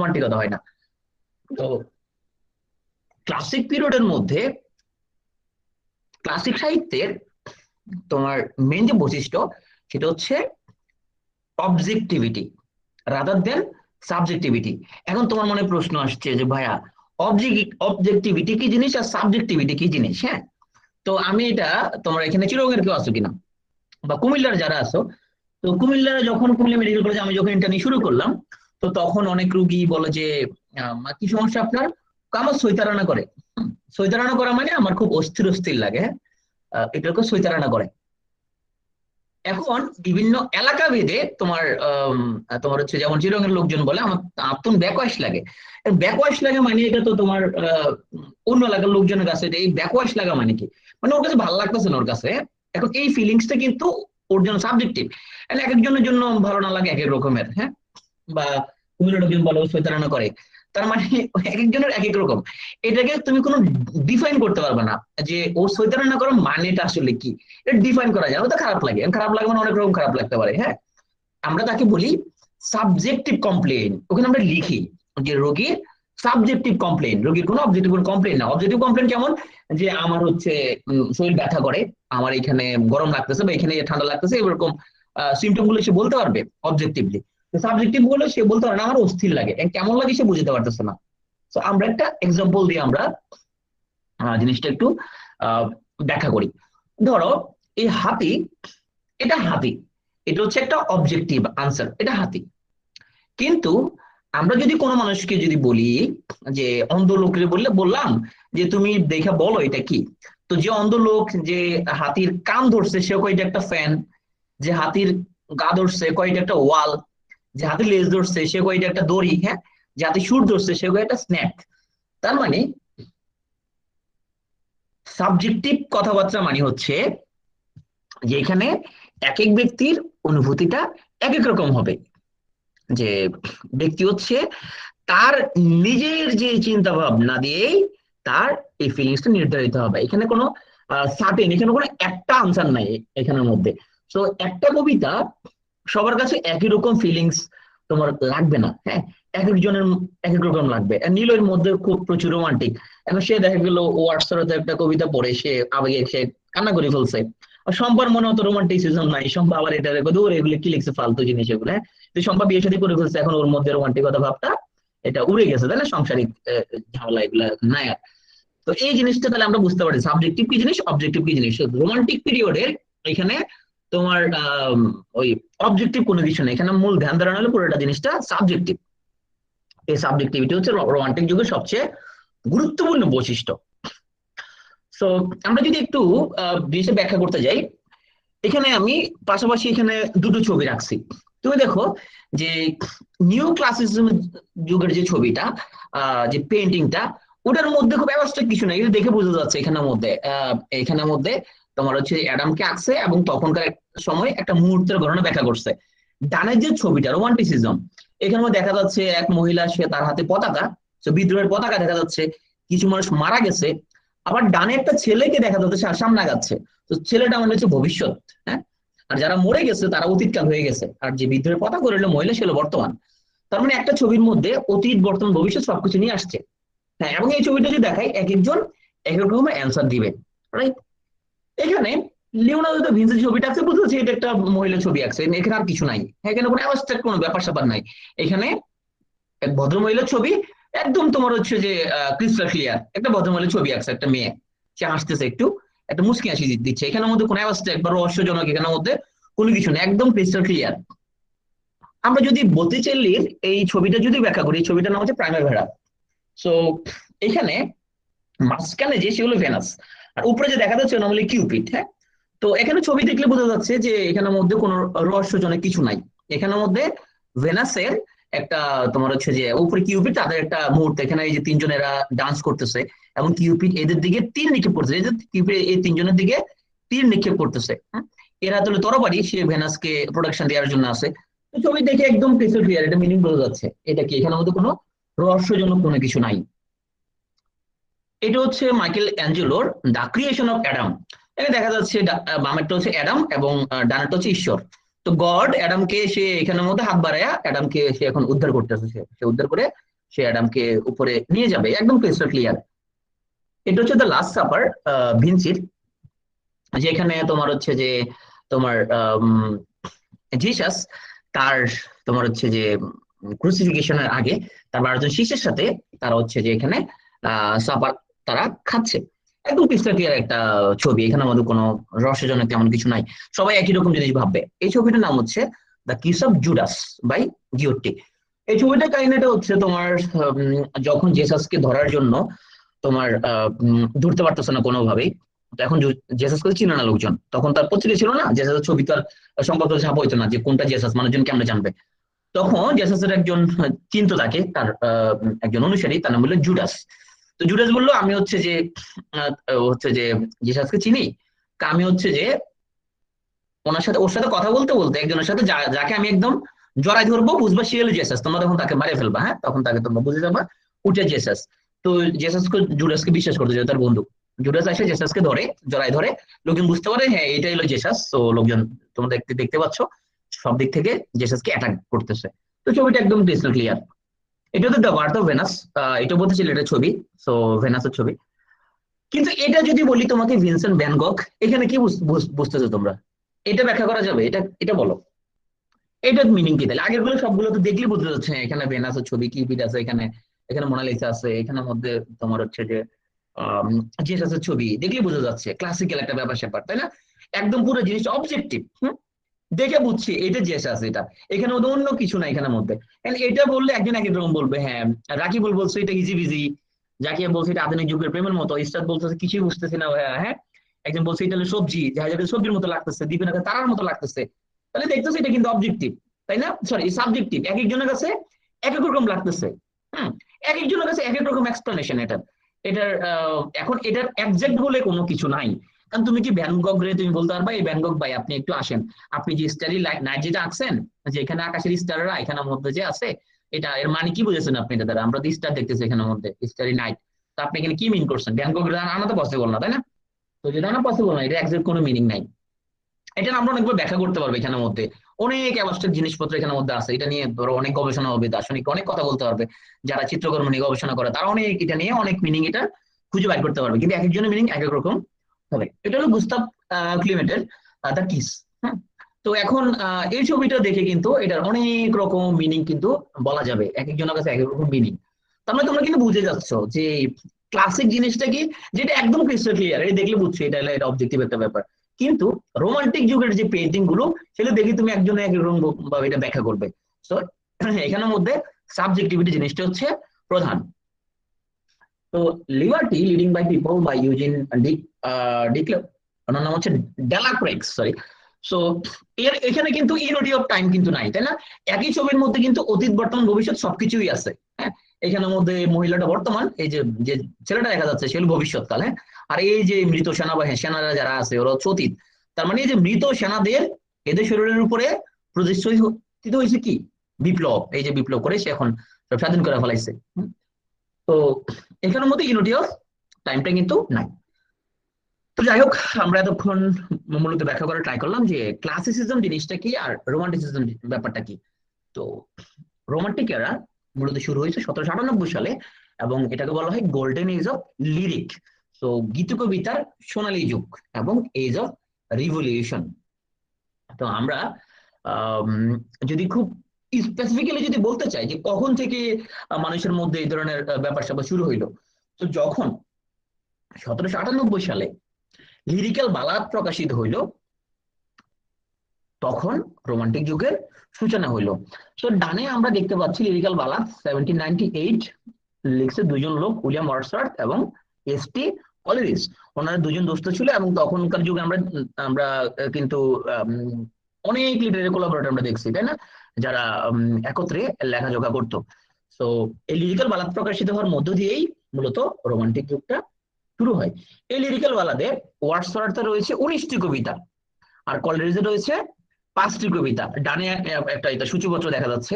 রোমান্টিকতা হয় না। তো ক্লাসিক পিরিয়ডের মধ্যে ক্লাসিক সাহিত্যের তোমার মেন যে বৈশিষ্ট্য সেটা হচ্ছে অবজেক্টিভিটি রাদার দেন সাবজেক্টিভিটি। এখন তোমার মনে প্রশ্ন আসছে যে ভাইয়া অবজেক্টিভিটি কি জিনিস আর সাবজেক্টিভিটি কি জিনিস? হ্যাঁ, তো আমি এটা, তোমার এখানে চিরঙের কেউ আছো কিনা বা কুমিল্লার যারা আছো, তো কুমিল্লার যখন কুমিল্লা মেডিকেল কলেজে আমি যখন ইন্টার্নি শুরু করলাম, তো তখন অনেক রুগী বলে যে কি সমস্যা আপনার? আমার সৈতারানা করে। সৈতারানা করা মানে আমার খুব অস্থির অস্থির লাগে। হ্যাঁ, এটাকে সৈতারানা করে। এখন বিভিন্ন এলাকা ভেদে তোমার তোমার হচ্ছে যেমন চিরঙের লোকজন বলে আমার আত্মন ব্যাকওয়াশ লাগে। ব্যাকওয়াশ লাগে মানে এটা তো তোমার অন্য এলাকার লোকজনের কাছে এই ব্যাকওয়াশ লাগা মানে কি, মানে ওর কাছে ভালো লাগতেছে না ওর কাছে। এখন এই ফিলিংসটা কিন্তু ওর জন্য সাবজেক্টিভ। এক একজনের জন্য ভালো না লাগে এক এক রকমের। হ্যাঁ, বা কুমিল্লার লোকজন বলে সৈতারানা করে, তার মানে এক একজনের এক এক রকম। এটাকে তুমি কোনো ডিফাইন করতে পারবে না যে ওর সৈতারানা করার মানেটা আসলে কি। এটা ডিফাইন করা যায়, ওটা খারাপ লাগে, খারাপ লাগে মানে অনেক রকম খারাপ লাগতে পারে। হ্যাঁ, আমরা তাকে বলি সাবজেক্টিভ কমপ্লেন। ওখানে আমরা লিখি যে রোগীর সাবজেক্টিভ কমপ্লেন, রোগীর কোনো অবজেক্টিভ কমপ্লেন না। অবজেক্টিভ কমপ্লেন কেমন? যে আমার হচ্ছে শরীর ব্যথা করে, আমার এখানে গরম লাগতেছে বা এখানে ঠান্ডা লাগতেছে, এরকম সিমটম গুলো সে বলতে পারবে অবজেক্টিভলি। সাবজেক্টিভ গুলো সে বলতে পারে না আমার অস্থির লাগে, কেমন লাগে সে বুঝতে পারতেছে না। তো আমরা একটা এক্সাম্পল দিয়ে আমরা জিনিসটা একটু আহ ব্যাখ্যা করি। ধরো এই হাতি, এটা হাতি, এটা হচ্ছে একটা অবজেক্টিভ আনসার, এটা হাতি। কিন্তু আমরা যদি কোনো মানুষকে যদি বলি যে অন্ধ লোককে বললাম যে তুমি দেখে বলো এটা কি, তো যে অন্ধ লোক যে হাতির কান ধরছে সে কয়টা একটা ফ্যান, যে হাতির গা ধরছে কয়টা একটা ওয়াল, যে হাতির লেজ ধরছে সে কয়টা একটা দড়ি, হ্যাঁ, যে হাতির সুর ধরছে সে কয়টা স্ন্যাক। তার মানে সাবজেক্টিভ কথাবার্তা মানে হচ্ছে যে এখানে এক এক ব্যক্তির অনুভূতিটা এক এক রকম হবে। যে ব্যক্তি হচ্ছে তার নিজের যে চিন্তা ভাবনা দিয়েই তার এই ফিলিংসটা নির্ধারিত হবে। এখানে কোনো সার্টেন, এখানে কোনো একটা আনসার নাই এখানের মধ্যে। তো একটা কবিতা সবার কাছে একই রকম ফিলিংস তোমার লাগবে না। হ্যাঁ, এক একজনের এক এক রকম লাগবে। নীলের মধ্যে খুব প্রচুর রোমান্টিক, এখন সে দেখা গেল হোয়াটসঅ্যাপে একটা কবিতা পড়ে সে আবেগে সে কান্না করে ফেলছে। আর সম্পার মনে হতো রোমান্টিসিজম নাই, সম্পা আবার এটা রেখে দূর এগুলো কি লিখছে ফালতু জিনিস এগুলো। হ্যাঁ, তো সম্পা বিয়ে শাদী করে ফেলছে, এখন ওর মধ্যে রোমান্টিকতা ভাবটা এটা উড়ে গেছে, তাই না? সাংসারিক ঝামেলা এগুলা নাই আর। তো এই জিনিসটা তাহলে আমরা বুঝতে পারি সাবজেক্টিভ কি জিনিস, অবজেক্টিভ কি জিনিস। রোমান্টিক পিরিয়ডের এখানে তোমার ওই অবজেক্টিভ কোনো কিছু নেই, এখানে মূল ধ্যান ধারণা হলো পুরোটা জিনিসটা সাবজেক্টিভ। এই সাবজেক্টিভিটি হচ্ছে রোমান্টিক যুগের সবচেয়ে গুরুত্বপূর্ণ বৈশিষ্ট্য। তো আমরা যদি একটু জিনিসটা ব্যাখ্যা করতে যাই, এখানে আমি পাশাপাশি এখানে দুটো ছবি রাখছি। তুমি দেখো যে নিউ ক্লাসিসিজম যুগের যে ছবিটা, যে পেন্টিংটা, ওটার মধ্যে খুব অ্যাবস্ট্রাক্ট কিছু নেই, এটা দেখে বোঝা যাচ্ছে এখানের মধ্যে তোমার হচ্ছে অ্যাডামকে আঁকছে এবং তখনকার সময় একটা মুহূর্তের ঘটনা ব্যাখ্যা করছে। ডানের যে ছবিটা রোমান্টিসিজম, এখানে দেখা যাচ্ছে এক মহিলা, সে তার হাতে পতাকা, তো বিদ্রোহের পতাকা দেখা যাচ্ছে, কিছু মানুষ মারা গেছে। আবার ডানে একটা ছেলেকে দেখা যাচ্ছে সে সামনে আগাচ্ছে, তো ছেলেটা মানে হচ্ছে ভবিষ্যৎ। হ্যাঁ, আর যারা মরে গেছে তারা অতীতকাল হয়ে গেছে, আর যে বিদ্রোহের পতাকা করলো মহিলা ছিল বর্তমান। তার মানে একটা ছবির মধ্যে অতীত বর্তমান ভবিষ্যৎ সবকিছু নিয়ে আসছে। হ্যাঁ, এবং এই ছবিটা যদি দেখাই এক একজন এক এক রকমের অ্যান্সার দিবে, রাইট? এখানে লিওনার্দো দা ভিঞ্চি ছবিটা আছে, বুঝতে পারছি এটা একটা মহিলা ছবি আছে, এখানে আর কিছু নাই। এখানে কোনো অ্যাবস্ট্রাক্ট কোনো ব্যাপার স্যাপার নাই। এখানে এক ভদ্র মহিলার ছবি, একদম তোমার হচ্ছে যে ক্রিস্টাল ক্লিয়ার একটা ভদ্র মহিলার ছবি আছে, একটা মেয়ে সে হাসতেছে, একটু একটা মুচকি হাসি দিচ্ছে, এখানের মধ্যে কোনো অ্যাবস্ট্রাক্ট বা রহস্যজনক এখানের মধ্যে কোনো কিছু নেই, একদম ক্রিস্টাল ক্লিয়ার। আমরা যদি বত্তিচেল্লির এই ছবিটা যদি ব্যাখ্যা করি, এই ছবিটার নাম হচ্ছে প্রাইমাভেরা। সো এখানে মাঝখানে যে সেগুলো ভেনাস, আর উপরে যে দেখা যাচ্ছে নর্মালি কিউপিড। হ্যাঁ, তো এখানে ছবি দেখলে বোঝা যাচ্ছে যে এখানের মধ্যে কোনো রহস্যজনক কিছু নাই। এখানের মধ্যে ভেনাসের একটা তোমার হচ্ছে যে উপরে কিউপিড, তাদের একটা মুহূর্ত, এখানে এই যে তিনজনেরা ডান্স করতেছে এবং কিউপিড এদের দিকে তীর নিক্ষেপ করতেছে, এই যে কিউপিড এই তিনজনের দিকে তীর নিক্ষেপ করতেছে। হ্যাঁ, এরা তাহলে তরবারি, সে ভেনাসকে প্রোটেকশন দেওয়ার জন্য আছে। তো ছবি দেখে একদম ক্রিস্টাল ক্লিয়ার, এটা মিনিং বোঝা যাচ্ছে এটা কি, এখানের মধ্যে কোনো রহস্যজনক কোনো কিছু নাই। এটা হচ্ছে Michael অ্যাঞ্জেলোর the creation of Adam. এখানে দেখা যাচ্ছে বামেরটা হচ্ছে অ্যাডাম এবং ডানেরটা হচ্ছে ঈশ্বর। তো গড অ্যাডামকে সে এখানের মধ্যে হাত বাড়ায়া অ্যাডামকে সে এখন উদ্ধার করতেছে, সে উদ্ধার করে সে অ্যাডামকে উপরে নিয়ে যাবে, একদম ক্রিস্টাল ক্লিয়ার। এটা হচ্ছে দ্য লাস্ট সাপার ভিনসির, যেখানে তোমার হচ্ছে যে তোমার জিসাস তার তোমার হচ্ছে যে ক্রুসিফিকেশনের আগে তার 12 জন শিষ্যের সাথে তারা হচ্ছে যে এখানে সাপার তারা খাচ্ছে। একদম ক্রিস্টাল ক্লিয়ার একটা ছবি, এখানে আমাদের কোনো রহস্যজনক তেমন কিছু নাই, সবাই একই রকম জিনিস ভাববে। এই ছবিটার নাম হচ্ছে the kiss of Judas by Giotto. এই ছবিটার কাহিনীটা হচ্ছে তোমার যখন জেসাসকে ধরার জন্য তোমার ধরতে পারতেছে না কোনোভাবেই, তো এখন জেসাসকে চিনে না লোকজন, তখন তার পত্রিকা ছিল না, জেসাসের ছবি তার সম্পর্কে ছাপা হইতো না যে কোনটা জেসাস, মানুষজন কেমনে জানবে। তখন জেসাসের একজন চিনতো তাকে, তার একজন অনুসারী, তার নাম হলো জুডাস। তো জুডাস বললো আমি হচ্ছে যে হচ্ছে যে জেসাসকে চিনি, তা আমি হচ্ছে যে ওর সাথে কথা বলতে বলতে একজনের সাথে যাকে আমি একদম জড়াই ধরবো, বুঝবা সে হলো জেসাস, তোমরা তখন তাকে মারে ফেলবা, হ্যাঁ তখন তাকে তোমরা বুঝে যাবা উঠে জেসাস। তো জেসাসকে জুডাসকে বিশ্বাস করতে যে তার বন্ধু, জুডাস এসে জেসাসকে ধরে, জড়াই ধরে, লোকজন বুঝতে পারে হ্যাঁ এটাই হলো জেসাস। তো লোকজন তোমরা দেখতে দেখতে পাচ্ছ সব দিক থেকে জেসাসকে অ্যাটাক করতেছে। তো ছবিটা একদম ক্রিস্টাল ক্লিয়ার। এটা তো দ্য বার্থ অফ ভেনাস, এটা বলতেছিল এটা ছবি, তো ভেনাসের ছবি। কিন্তু এটা যদি বলি তোমাকে ভিনসেন্ট ভ্যান গগ, এখানে কি বুঝতেছো তোমরা? এটা ব্যাখ্যা করা যাবে? এটা এটা বলো, এটার মিনিং কি? তাহলে আগের গুলো সবগুলো তো দেখলে বুঝতে যাচ্ছে এখানে ভেনাসের ছবি, কিউপিড আছে এখানে, এখানে মোনালিসা আছে, এখানের মধ্যে তোমার হচ্ছে যে জেসাসের ছবি, দেখলে বোঝা যাচ্ছে ক্লাসিক্যাল একটা ব্যাপার স্যাপার, তাই না? একদম পুরো জিনিসটা অবজেক্টিভ, দেখে বুঝছি এটা জেসাস, এটা এখানে মধ্যে অন্য কিছু না এখানের মধ্যে। এটা বললে একজন এক এক রকম বলবে, হ্যাঁ রাকিবুল বলছে এটা ইজি বিজি, জাকিয়া বলছে এটা আধুনিক যুগের প্রেমের মতো, ইস্তাদ বলতেছে কিছুই বুঝতেছি না ভাইয়া, হ্যাঁ একজন বলছে এটা হলো সবজি, জাহাজের সবজির মতো লাগতেছে, দীপিনাকে তারার মতো লাগতেছে। তাহলে দেখতেছে এটা কিন্তু অবজেক্টিভ, তাই না? সরি সাবজেক্টিভ, এক একজনের কাছে এক এক রকম লাগতেছে। হম এক একজনের কাছে এক এক রকম এক্সপ্লেনেশন এটার। এটার এখন এটার একজ্যাক্ট বলে কোনো কিছু নাই। কারণ তুমি কি ভ্যান গগ রে তুমি বলতে পারবা এই ভ্যান গগ ভাই আপনি একটু আসেন, আপনি যে স্টারি নাইট যেটা আঁকছেন, যে এখানে আকাশের স্টাররা এখানের মধ্যে যে আছে, এটা এর মানে কি বুঝেছেন আপনি? এটা দ্বারা আমরা তো স্টার দেখতেছি এখানের মধ্যে, স্টারি নাইট, তো আপনি এখানে কি মিন করছেন? ভ্যান গগ আনা তো পসিবল না, তাই না? তো যেটা আনা পসিবল না, এটা একজ্যাক্ট কোনো মিনিং নাই। এটা আমরা অনেকবার ব্যাখ্যা করতে পারবো, এখানের মধ্যে অনেক অ্যাবস্ট্রাক্ট জিনিসপত্র এখানের মধ্যে আছে, এটা নিয়ে ধরো অনেক গবেষণা হবে, দার্শনিক অনেক কথা বলতে পারবে, যারা চিত্রকর্ম নিয়ে গবেষণা করে তারা অনেক এটা নিয়ে অনেক মিনিং এটা খুঁজে বের করতে পারবে, কিন্তু এক একজনের মিনিং এক এক রকম হবে। এটা হলো গুস্তাভ ক্লিমেটের দ্য কিস। হ্যাঁ, তো এখন এই ছবিটা দেখে কিন্তু এটার অনেক রকম মিনিং কিন্তু বলা যাবে, এক একজনের কাছে এক এক রকম মিনিং। তার মানে তোমরা কিন্তু বুঝে যাচ্ছ যে ক্লাসিক জিনিসটা কি, যেটা একদম ক্রিস্টাল ক্লিয়ার, এটা দেখলে বুঝছো এটা এটা অবজেক্টিভ একটা ব্যাপার। কিন্তু রোমান্টিক যুগের যে পেন্টিং গুলো, সেগুলো দেখি তুমি একজন একরকম ভাবে এটা ব্যাখ্যা করবে। তো এখানের মধ্যে সাবজেক্টিভিটি জিনিসটা হচ্ছে প্রধান। তো liberty leading by people by Eugene ডিক্লেভ, ওনার নাম হচ্ছে ডেলাক্রেক্স, সরি। সো এর এখানে কিন্তু ইউনিটি অফ টাইম কিন্তু নাই, তাই না? একই ছবির মধ্যে কিন্তু অতীত বর্তমান ভবিষ্যৎ সবকিছুই আছে। হ্যাঁ, এখানের মধ্যে মহিলাটা বর্তমান, এই যে যে ছেলেটা দেখা যাচ্ছে সে হলো ভবিষ্যৎকাল, হ্যাঁ। আর এই যে মৃত সেনাবাহিনী সেনারা যারা আছে ওরা হচ্ছে অতীত। তার মানে এই যে মৃত সেনাদের এদের শরীরের উপরে প্রতিষ্ঠিত হয়েছে কি? বিপ্লব। এই যে বিপ্লব করে সে এখন সব স্বাধীন করে ফেলাইছে। তো এখানের মধ্যে ইউনিটি অফ টাইমটা কিন্তু নাই। তো যাই হোক, আমরা এতক্ষণ মূলত ব্যাখ্যা করে ট্রাই করলাম যে ক্লাসিসিজম জিনিসটা কি আর রোমান্টিসিজম ব্যাপারটা কি। তো রোমান্টিক এরা মূলত শুরু হয়েছে 1798 সালে, এবং এটাকে বলা হয় গোল্ডেন এজ অফ লিরিক। তো গীত কবিতার সোনালী যুগ এবং এজ অফ রিভলিউশন। তো আমরা যদি খুব স্পেসিফিক্যালি যদি বলতে চাই যে কখন থেকে মানুষের মধ্যে এই ধরনের ব্যাপার স্যাপার শুরু হইলো, তো যখন 1798 সালে লিরিক্যাল বালাদ প্রকাশিত হইল, তখন রোমান্টিক যুগের সূচনা হইলো। তো ডানে আমরা দেখতে পাচ্ছি লিরিক্যাল বালাদ 1798 লিখছে দুজন লোক, উইলিয়াম ওয়ার্ডসওয়ার্থ এবং এস.টি. কলেরিজ। ওনারা দুজন দোস্ত ছিল, এবং তখনকার যুগে আমরা আমরা কিন্তু অনেক লিটারেরি কোলাবোরেটর আমরা দেখছি, তাই না, যারা একত্রে লেখাজোখা করতো। তো এই লিরিক্যাল বালাদ প্রকাশিত হওয়ার মধ্য দিয়েই মূলত রোমান্টিক যুগটা শুরু হয়। এই লিরিক্যাল বালাদে ওয়ার্ডসওয়ার্থে রয়েছে 19টি কবিতা, আর কলেরিজে রয়েছে 5টি কবিতা। ডানে একটা এটা সূচিপত্র দেখা যাচ্ছে।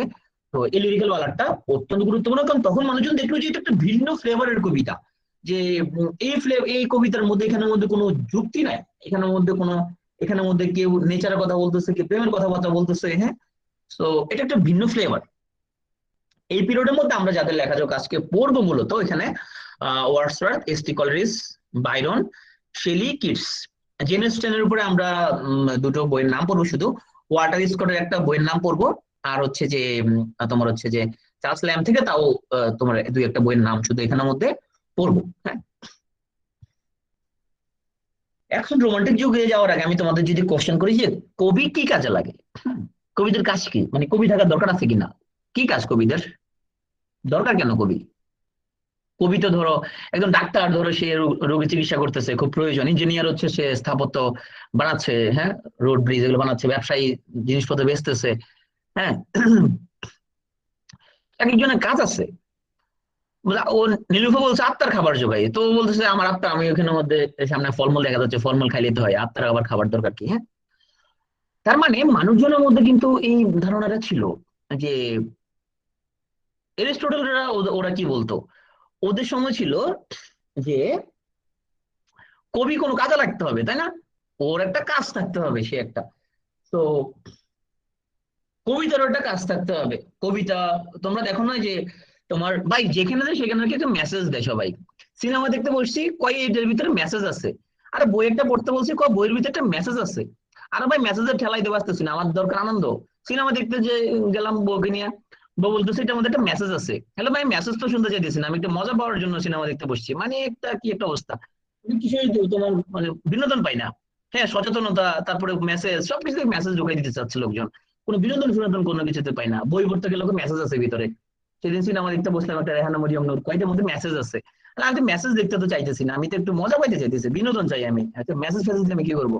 তো এই লিরিক্যাল বালাদটা অত্যন্ত গুরুত্বপূর্ণ, কারণ তখন মানুষজন দেখলো যে এটা একটা ভিন্ন ফ্লেভারের কবিতা, যে এই কবিতার মধ্যে এখানের মধ্যে কোনো যুক্তি নাই, এখানের মধ্যে কেউ নেচারের কথা বলতেছে, কেউ প্রেমের কথাবার্তা বলতেছে, হ্যাঁ। তো এটা একটা ভিন্ন ফ্লেভার। এই পিরিয়ডের মধ্যে আমরা যাদের লেখাযোগ আজকে পড়বো মূলত এখানে Wordsworth, ST. Coleridge, Byron, Shelley, Keats. Jane অস্টেনের উপরে আমরা দুটো বইয়ের নাম পড়বো, শুধু ওয়াল্টার স্কটের একটা বইয়ের নাম পড়বো, আর হচ্ছে যে তোমার হচ্ছে যে চার্লস ল্যাম্ব থেকে তাও তোমার দুই একটা বইয়ের নাম শুধু এখানের মধ্যে পড়বো। হ্যাঁ, এখন রোমান্টিক যুগে যাওয়ার আগে আমি তোমাদের যদি কোশ্চেন করি যে কবি কি কাজে লাগে, কবিদের কাজ কি, মানে কবি থাকার দরকার আছে কিনা, কি কাজ কবিদের, দরকার কেন কবি? কবি তো ধরো একজন ডাক্তার, ধরো সে রোগী চিকিৎসা করতেছে, খুব প্রয়োজন। ইঞ্জিনিয়ার হচ্ছে সে স্থাপত্য বানাচ্ছে, হ্যাঁ, রোড ব্রিজ এগুলো বানাচ্ছে, ব্যবসায়ী জিনিসপত্র বেচতেছে, হ্যাঁ। এক একজনের কাজ আছে। ও নীলুফা বলছে আত্মার খাবার জোগাই, তো ও বলতেছে আমার আত্মা, আমি ওখানের মধ্যে সামনে ফলমূল দেখা যাচ্ছে, ফলমূল খাইলে তো হয়, আত্মার আবার খাবার দরকার কি? হ্যাঁ, তার মানে মানুষজনের মধ্যে কিন্তু এই ধারণাটা ছিল যে এরিস্টটলরা ওরা কি বলতো, ওদের সময় ছিল যে কবি কোনো কাজে লাগতে হবে, তাই না? ওর একটা কাজ থাকতে হবে, সে একটা, তো কবিতারও একটা কাজ থাকতে হবে। কবিতা, তোমরা দেখো না যে তোমার ভাই যেখানে যায় সেখানে নাকি একটা মেসেজ দেয় সবাই। সিনেমা দেখতে বসছি, কয় এটার ভিতরে মেসেজ আছে। আরে বই একটা পড়তে বলছি, কয় বইয়ের ভিতরে একটা মেসেজ আছে। আরে ভাই মেসেজের ঠেলাই দেবো আসতেছি না, আমার দরকার আনন্দ। সিনেমা দেখতে যে গেলাম বউকে নিয়ে, বউ বলতেছে এটার মধ্যে একটা মেসেজ আছে। হ্যালো ভাই, মেসেজ তো শুনতে চাইতেছি না, আমি একটা মজা পাওয়ার জন্য সিনেমা দেখতে বসছি, মানে একটা কি একটা অবস্থা, তুমি কিসের তোমার মানে বিনোদন পাই না। হ্যাঁ, সচেতনতা, তারপরে মেসেজ, সবকিছু মেসেজ ঢুকাই দিতে চাচ্ছে লোকজন, কোনো বিনোদন ফিনোদন কোনো কিছুতে পাই না। বই পড়তে গেলে মেসেজ আছে ভিতরে। সেদিন সিনেমা দেখতে বসলাম একটা রেহানা মরিয়ম নূর, কয়টার মধ্যে মেসেজ আছে। আর আমি তো মেসেজ দেখতে তো চাইতেছি না, আমি তো একটু মজা পাইতে চাইতেছি, বিনোদন চাই আমি, মেসেজ ফেসেজ আমি কি করবো?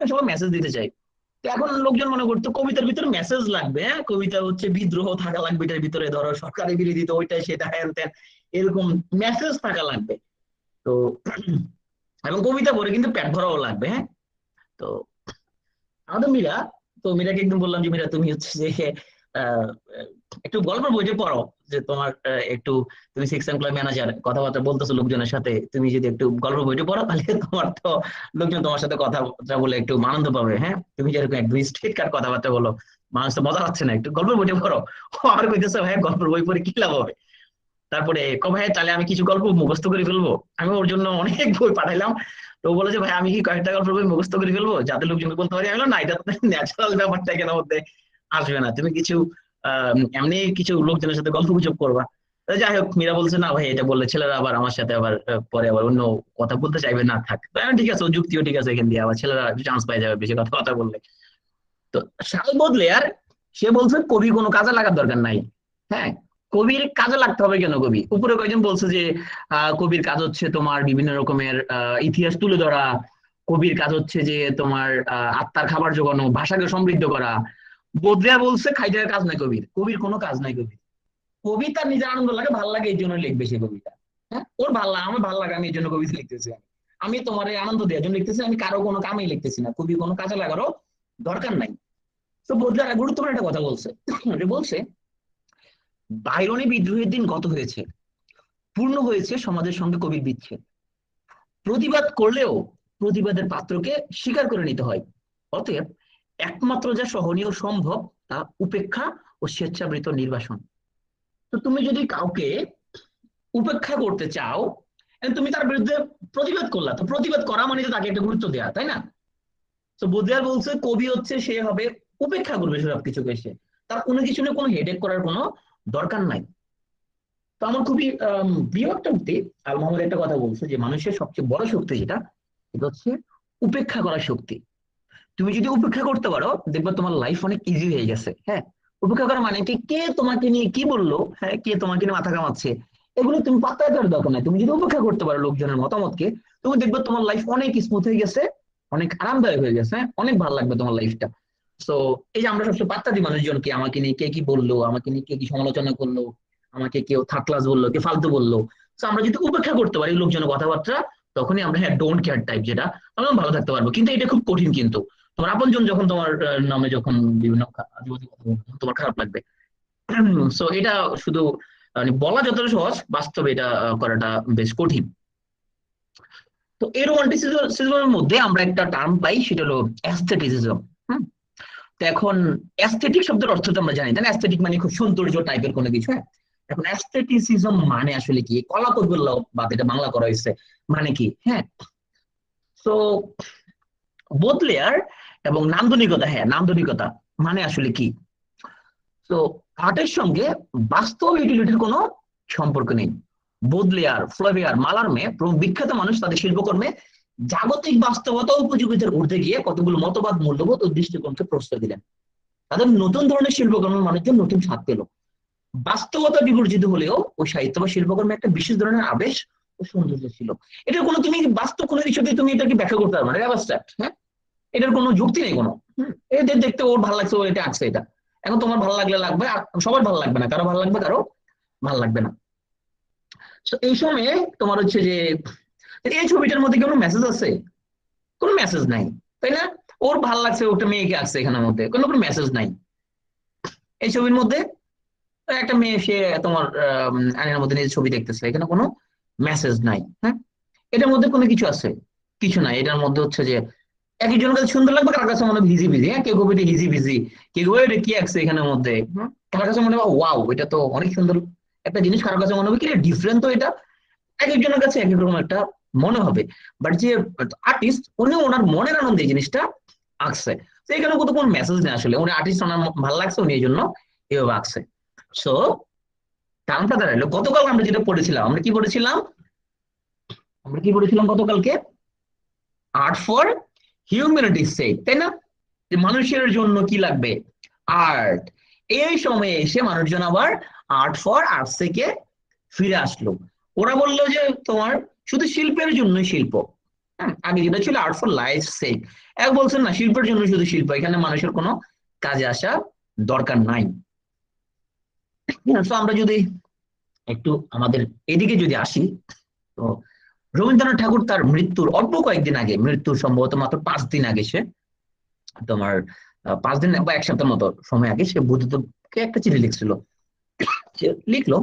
সবাই মেসেজ দিতে চাই। তো এখন লোকজন মনে করতো কবিতার ভিতরে মেসেজ লাগবে, হ্যাঁ, কবিতা হচ্ছে বিদ্রোহ থাকা লাগবে এটার ভিতরে, ধরো সরকারি বিরোধী তো ওইটা সেটা হ্যান ত্যান, এরকম মেসেজ থাকা লাগবে। তো এবং কবিতা পড়ে কিন্তু পেট ভরাও লাগবে, হ্যাঁ। তো আমাদের মীরা, তো মীরাকে একদিন বললাম যে মীরা তুমি হচ্ছে যে আহ, একটু গল্পের বইটা পড়ো, যে তোমার একটু, তুমি সেকশন ক্লাব ম্যানেজার, কথাবার্তা বলতেছো লোকজনের সাথে, তুমি যদি একটু গল্পের বইটা পড়ো তাহলে তোমার তো লোকজন তোমার সাথে কথাবার্তা বলে একটু আনন্দ পাবে, হ্যাঁ। তুমি যেরকম একদম স্ট্রেট কাট কথাবার্তা বলো, মানুষ তো মজা পাচ্ছে না, একটু গল্পের বইটা পড়ো। ও আমার কইতেছে ভাই গল্পের বই পড়ে কি লাভ হবে? তারপরে ভাই তাহলে আমি কিছু গল্প মুখস্থ করে ফেলবো। আমি ওর জন্য অনেক বই পাঠাইলাম। তো ও বলে যে ভাই আমি কি কয়েকটা গল্পের বই মুখস্থ করে ফেলবো যাতে লোকজনকে বলতে পারি? আমি বললাম না, এটা ন্যাচারাল ব্যাপারটা কেন মধ্যে আসবে না, তুমি কিছু এমনি কিছু লোকজনের সাথে গল্প গুজব করবা। তো যাই হোক, মীরা বলছে না ভাই এটা বললে ছেলেরা আবার আমার সাথে আবার পরে আবার অন্য কথা বলতে চাইবে, না থাক। তো আমি, ঠিক আছে, ও যুক্তিও ঠিক আছে, এখান দিয়ে আবার ছেলেরা চান্স পাই যাবে বেশি কথা কথা বললে। তো সাল বদলে আর সে বলছে কবি কোনো কাজে লাগার দরকার নাই। হ্যাঁ, কবির কাজে লাগতে হবে কেন? কবি উপরে কয়েকজন বলছে যে কবির কাজ হচ্ছে তোমার বিভিন্ন রকমের ইতিহাস তুলে ধরা, কবির কাজ হচ্ছে যে তোমার আত্মার খাবার জোগানো, ভাষাকে সমৃদ্ধ করা। বদলিয়া বলছে খাইটার কাজ নাই কবির, কবির কোনো কাজ নাই কবির। কবি তার নিজের আনন্দ লাগে, ভাল লাগে, এই জন্য লিখবে সে কবিতা। হ্যাঁ, ওর ভাল লাগে, আমার ভাল লাগে, আমি এই জন্য কবিতা লিখতেছি। আমি তোমার এই আনন্দ দেওয়ার জন্য লিখতেছি, আমি কারো কোনো কামেই লিখতেছি না, কবি কোনো কাজে লাগারও দরকার নাই। তো বোধহয় গুরুত্বপূর্ণ একটা কথা বলছে। বলছে বাইরনি বিদ্রোহের দিন গত হয়েছে, পূর্ণ হয়েছে সমাজের সঙ্গে কবির বিচ্ছেদ। প্রতিবাদ করলেও প্রতিবাদের পাত্রকে স্বীকার করে নিতে হয়। অতএব একমাত্র যা সহনীয় সম্ভব তা উপেক্ষা ও স্বেচ্ছাবৃত নির্বাসন। তো তুমি যদি কাউকে উপেক্ষা করতে চাও, তুমি তার বিরুদ্ধে প্রতিবাদ করলা, তো প্রতিবাদ করা মানে তো তাকে একটা গুরুত্ব দেওয়া, তাই না? তো বোধিয়ার বলছে কবি হচ্ছে সে হবে উপেক্ষা করবে সব কিছুকে, সে তার কোনো কিছু নিয়ে কোনো হেডেক করার কোনো দরকার নাই। তো আমার খুবই প্রিয় একটা উক্তি, আল মোহাম্মদ একটা কথা বলছে যে মানুষের সবচেয়ে বড় শক্তি যেটা, এটা হচ্ছে উপেক্ষা করার শক্তি। তুমি যদি উপেক্ষা করতে পারো দেখবে তোমার লাইফ অনেক ইজি হয়ে গেছে। হ্যাঁ, উপেক্ষা করা মানে কি, কে তোমাকে নিয়ে কি বললো, হ্যাঁ, কে তোমাকে নিয়ে মাথা কামাচ্ছে, এগুলো তুমি পাত্তা দেওয়ার দরকার নাই। তুমি যদি উপেক্ষা করতে পারো লোকজনের মতামতকে, তুমি দেখবে তোমার লাইফ অনেক স্মুথ হয়ে গেছে, অনেক আরামদায়ক হয়ে গেছে, হ্যাঁ, অনেক ভালো লাগবে তোমার লাইফটা। তো এই যে আমরা সবসময় পাত্তা দিই মানুষজনকে, আমাকে নিয়ে কে কি বললো, আমাকে নিয়ে কে কি সমালোচনা করলো, আমাকে কেউ থার্ড ক্লাস বললো, কে ফালতু বললো, তো আমরা যদি উপেক্ষা করতে পারি লোকজনের কথাবার্তা, তখনই আমরা হ্যাঁ ডোন্ট কেয়ার টাইপ যেটা, আমরা ভালো থাকতে পারবো। কিন্তু এটা খুব কঠিন, কিন্তু তোমার আপনজন যখন তোমার নামে যখন বিভিন্ন আজেবাজে কথা বলবে, তখন তোমার খারাপ লাগবে। সো এটা শুধু মানে বলা যতটা সহজ, বাস্তবে এটা করাটা বেশ কঠিন। তো এই রোমান্টিসিজমের মধ্যে আমরা একটা টার্ম পাই, সেটা হলো অ্যাস্থেটিসিজম। তো এখন অ্যাস্থেটিক শব্দের অর্থ তো আমরা জানি, তাই না? অ্যাস্থেটিক মানে খুব সৌন্দর্য টাইপের কোনো কিছু, হ্যাঁ। এখন অ্যাস্থেটিসিজম মানে আসলে কি, কলা কৌশলবাদ, এটা বাংলা করা হয়েছে, মানে কি, হ্যাঁ। তো বোদলেয়ার এবং নান্দনিকতা, হ্যাঁ নান্দনিকতা মানে আসলে কি, তো আর্টের সঙ্গে বাস্তব ইউটিলিটির কোনো সম্পর্ক নেই। বোদলেয়ার, ফ্লেভিয়ার, মালারমে প্রমুখ বিখ্যাত মানুষ তাদের শিল্পকর্মে জাগতিক বাস্তবতা ও উপযোগিতার ঊর্ধ্বে গিয়ে কতগুলো মতবাদ, মূল্যবোধ ও দৃষ্টিকোণকে প্রশ্রয় দিলেন। তাদের নতুন ধরনের শিল্পকর্ম মানুষজন নতুন স্বাদ পেল। বাস্তবতা বিবর্জিত হলেও ওই সাহিত্য বা শিল্পকর্মে একটা বিশেষ ধরনের আবেশ ও সৌন্দর্য ছিল। এটা কোনো, তুমি বাস্তব কোনো কিছু দিয়ে তুমি এটাকে ব্যাখ্যা করতে পারবে না, অ্যাবস্ট্রাক্ট, হ্যাঁ। এটার কোনো যুক্তি নেই কোনো। এদের দেখতে ওর ভালো লাগছে, ও এটা আঁকছে এটা। এখন তোমার ভালো লাগলে লাগবে, আর সবার ভালো লাগবে না, কারো ভালো লাগবে, কারো ভালো লাগবে না। তো এই সময়ে তোমার হচ্ছে যে এই ছবিটার মধ্যে কোনো মেসেজ আছে? কোনো মেসেজ নাই, তাই না? ওর ভালো লাগছে, ওটা মেয়েকে আঁকছে, এখানের মধ্যে কোনো কোনো মেসেজ নাই। এই ছবির মধ্যে একটা মেয়ে, সে তোমার আয়নার মধ্যে নিজের ছবি দেখতেছে, এখানে কোনো মেসেজ নাই, হ্যাঁ। এটার মধ্যে কোনো কিছু আছে? কিছু নাই। এটার মধ্যে হচ্ছে যে এক একজনের কাছে সুন্দর লাগবে, কার কাছে মনে হবে হিজি বিজি, হ্যাঁ। কেউ কবিতা হিজি বিজি, কেউ এটা কি আছে এখানের মধ্যে, কার কাছে মনে হবে ওয়াও এটা তো অনেক সুন্দর একটা জিনিস, কারোর কাছে মনে হবে কি ডিফারেন্ট, তো এটা এক একজনের কাছে এক এক রকম একটা মনে হবে। বাট যে আর্টিস্ট, উনি ওনার মনের আনন্দে এই জিনিসটা আঁকছে। তো এখানে কত কোন মেসেজ নেই আসলে, উনি আর্টিস্ট, ওনার ভালো লাগছে, উনি এই জন্য এভাবে আঁকছে। সো টার্মটা দাঁড়ালো, গতকাল আমরা যেটা পড়েছিলাম, আমরা কি পড়েছিলাম, আমরা কি পড়েছিলাম গতকালকে? আর্ট ফর হিউম্যানিটির সেক, তাই না? যে মানুষের জন্য কি লাগবে, আর্ট। এই সময়ে এসে মানুষজন আবার আর্ট ফর আর্টস থেকে ফিরে আসলো। ওরা বললো যে তোমার শুধু শিল্পের জন্যই শিল্প, হ্যাঁ। আগে যেটা ছিল আর্ট ফর লাইফ সেক, এক বলছেন না শিল্পের জন্য শুধু শিল্প, এখানে মানুষের কোনো কাজে আসা দরকার নাই। তো আমরা যদি একটু আমাদের এদিকে যদি আসি, তো রবীন্দ্রনাথ ঠাকুর তার মৃত্যুর অল্প কয়েকদিন আগে, মৃত্যুর সম্ভবত মাত্র 5 দিন আগে, সে তোমার 5 দিন বা এক সপ্তাহ মতো সময় আগে, সে বুদ্ধদেবকে একটা চিঠি লিখছিল। সে লিখলো,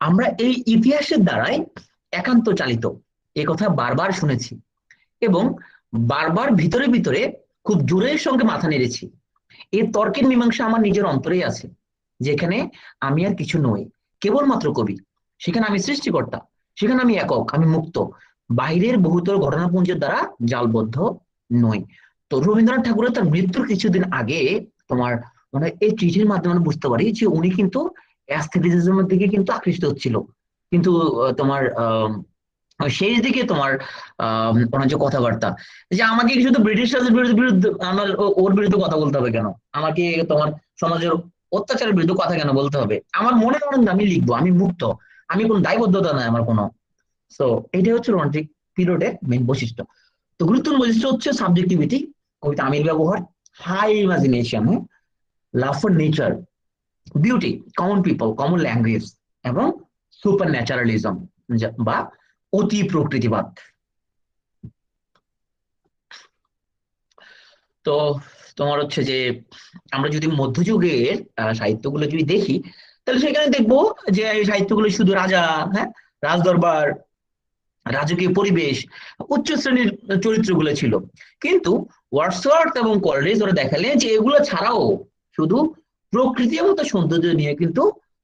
আমরা এই ইতিহাসের দ্বারাই একান্ত চালিত, এ কথা বারবার শুনেছি এবং বারবার ভিতরে ভিতরে খুব জোরের সঙ্গে মাথা নেড়েছি। এই তর্কের মীমাংসা আমার নিজের অন্তরেই আছে, যেখানে আমি আর কিছু নই, কেবলমাত্র কবি। সেখানে আমি সৃষ্টিকর্তা, সেখানে আমি একক, আমি মুক্ত, বাইরের বহুতর ঘটনাপুঞ্জের দ্বারা জালবদ্ধ নই। তো রবীন্দ্রনাথ ঠাকুরের তার মৃত্যুর কিছুদিন আগে তোমার মানে এই চিঠির মাধ্যমে আমরা বুঝতে পারি যে উনি কিন্তু অ্যাস্থেটিসিজমের দিকে কিন্তু আকৃষ্ট হচ্ছিল। কিন্তু তোমার শেষ দিকে তোমার ওনার যে কথাবার্তা, যে আমাকে কি শুধু ব্রিটিশ রাজের বিরুদ্ধে বিরুদ্ধে আমার ওর বিরুদ্ধে কথা বলতে হবে কেন, আমাকে তোমার সমাজের অত্যাচারের বিরুদ্ধে কথা কেন বলতে হবে, আমার মনে করেন আমি লিখবো, আমি মুক্ত, আমি কোনো দায়বদ্ধতা নাই আমার কোনো। সো এটাই হচ্ছে রোমান্টিক পিরিয়ডের মেইন বৈশিষ্ট্য। তো গুরুত্বপূর্ণ বৈশিষ্ট্য হচ্ছে সাবজেক্টিভিটি, কবিতা আমির ব্যবহার, high imagination, love for nature, beauty, common people, common language, এবং সুপার ন্যাচারালিজম বা অতি প্রকৃতিবাদ। তো তোমার হচ্ছে যে আমরা যদি মধ্যযুগের সাহিত্যগুলো যদি দেখি, তাহলে সেখানে দেখবো যে এই সাহিত্যগুলো শুধু রাজা, হ্যাঁ, রাজদরবার, রাজকীয় পরিবেশ, উচ্চ শ্রেণীর চরিত্রগুলো ছিল। কিন্তু ওয়ার্ডসওয়ার্থ এবং কলরিজ ওরা দেখালেন যে এগুলো ছাড়াও শুধু প্রকৃতি এবং তার সৌন্দর্য নিয়ে কিন্তু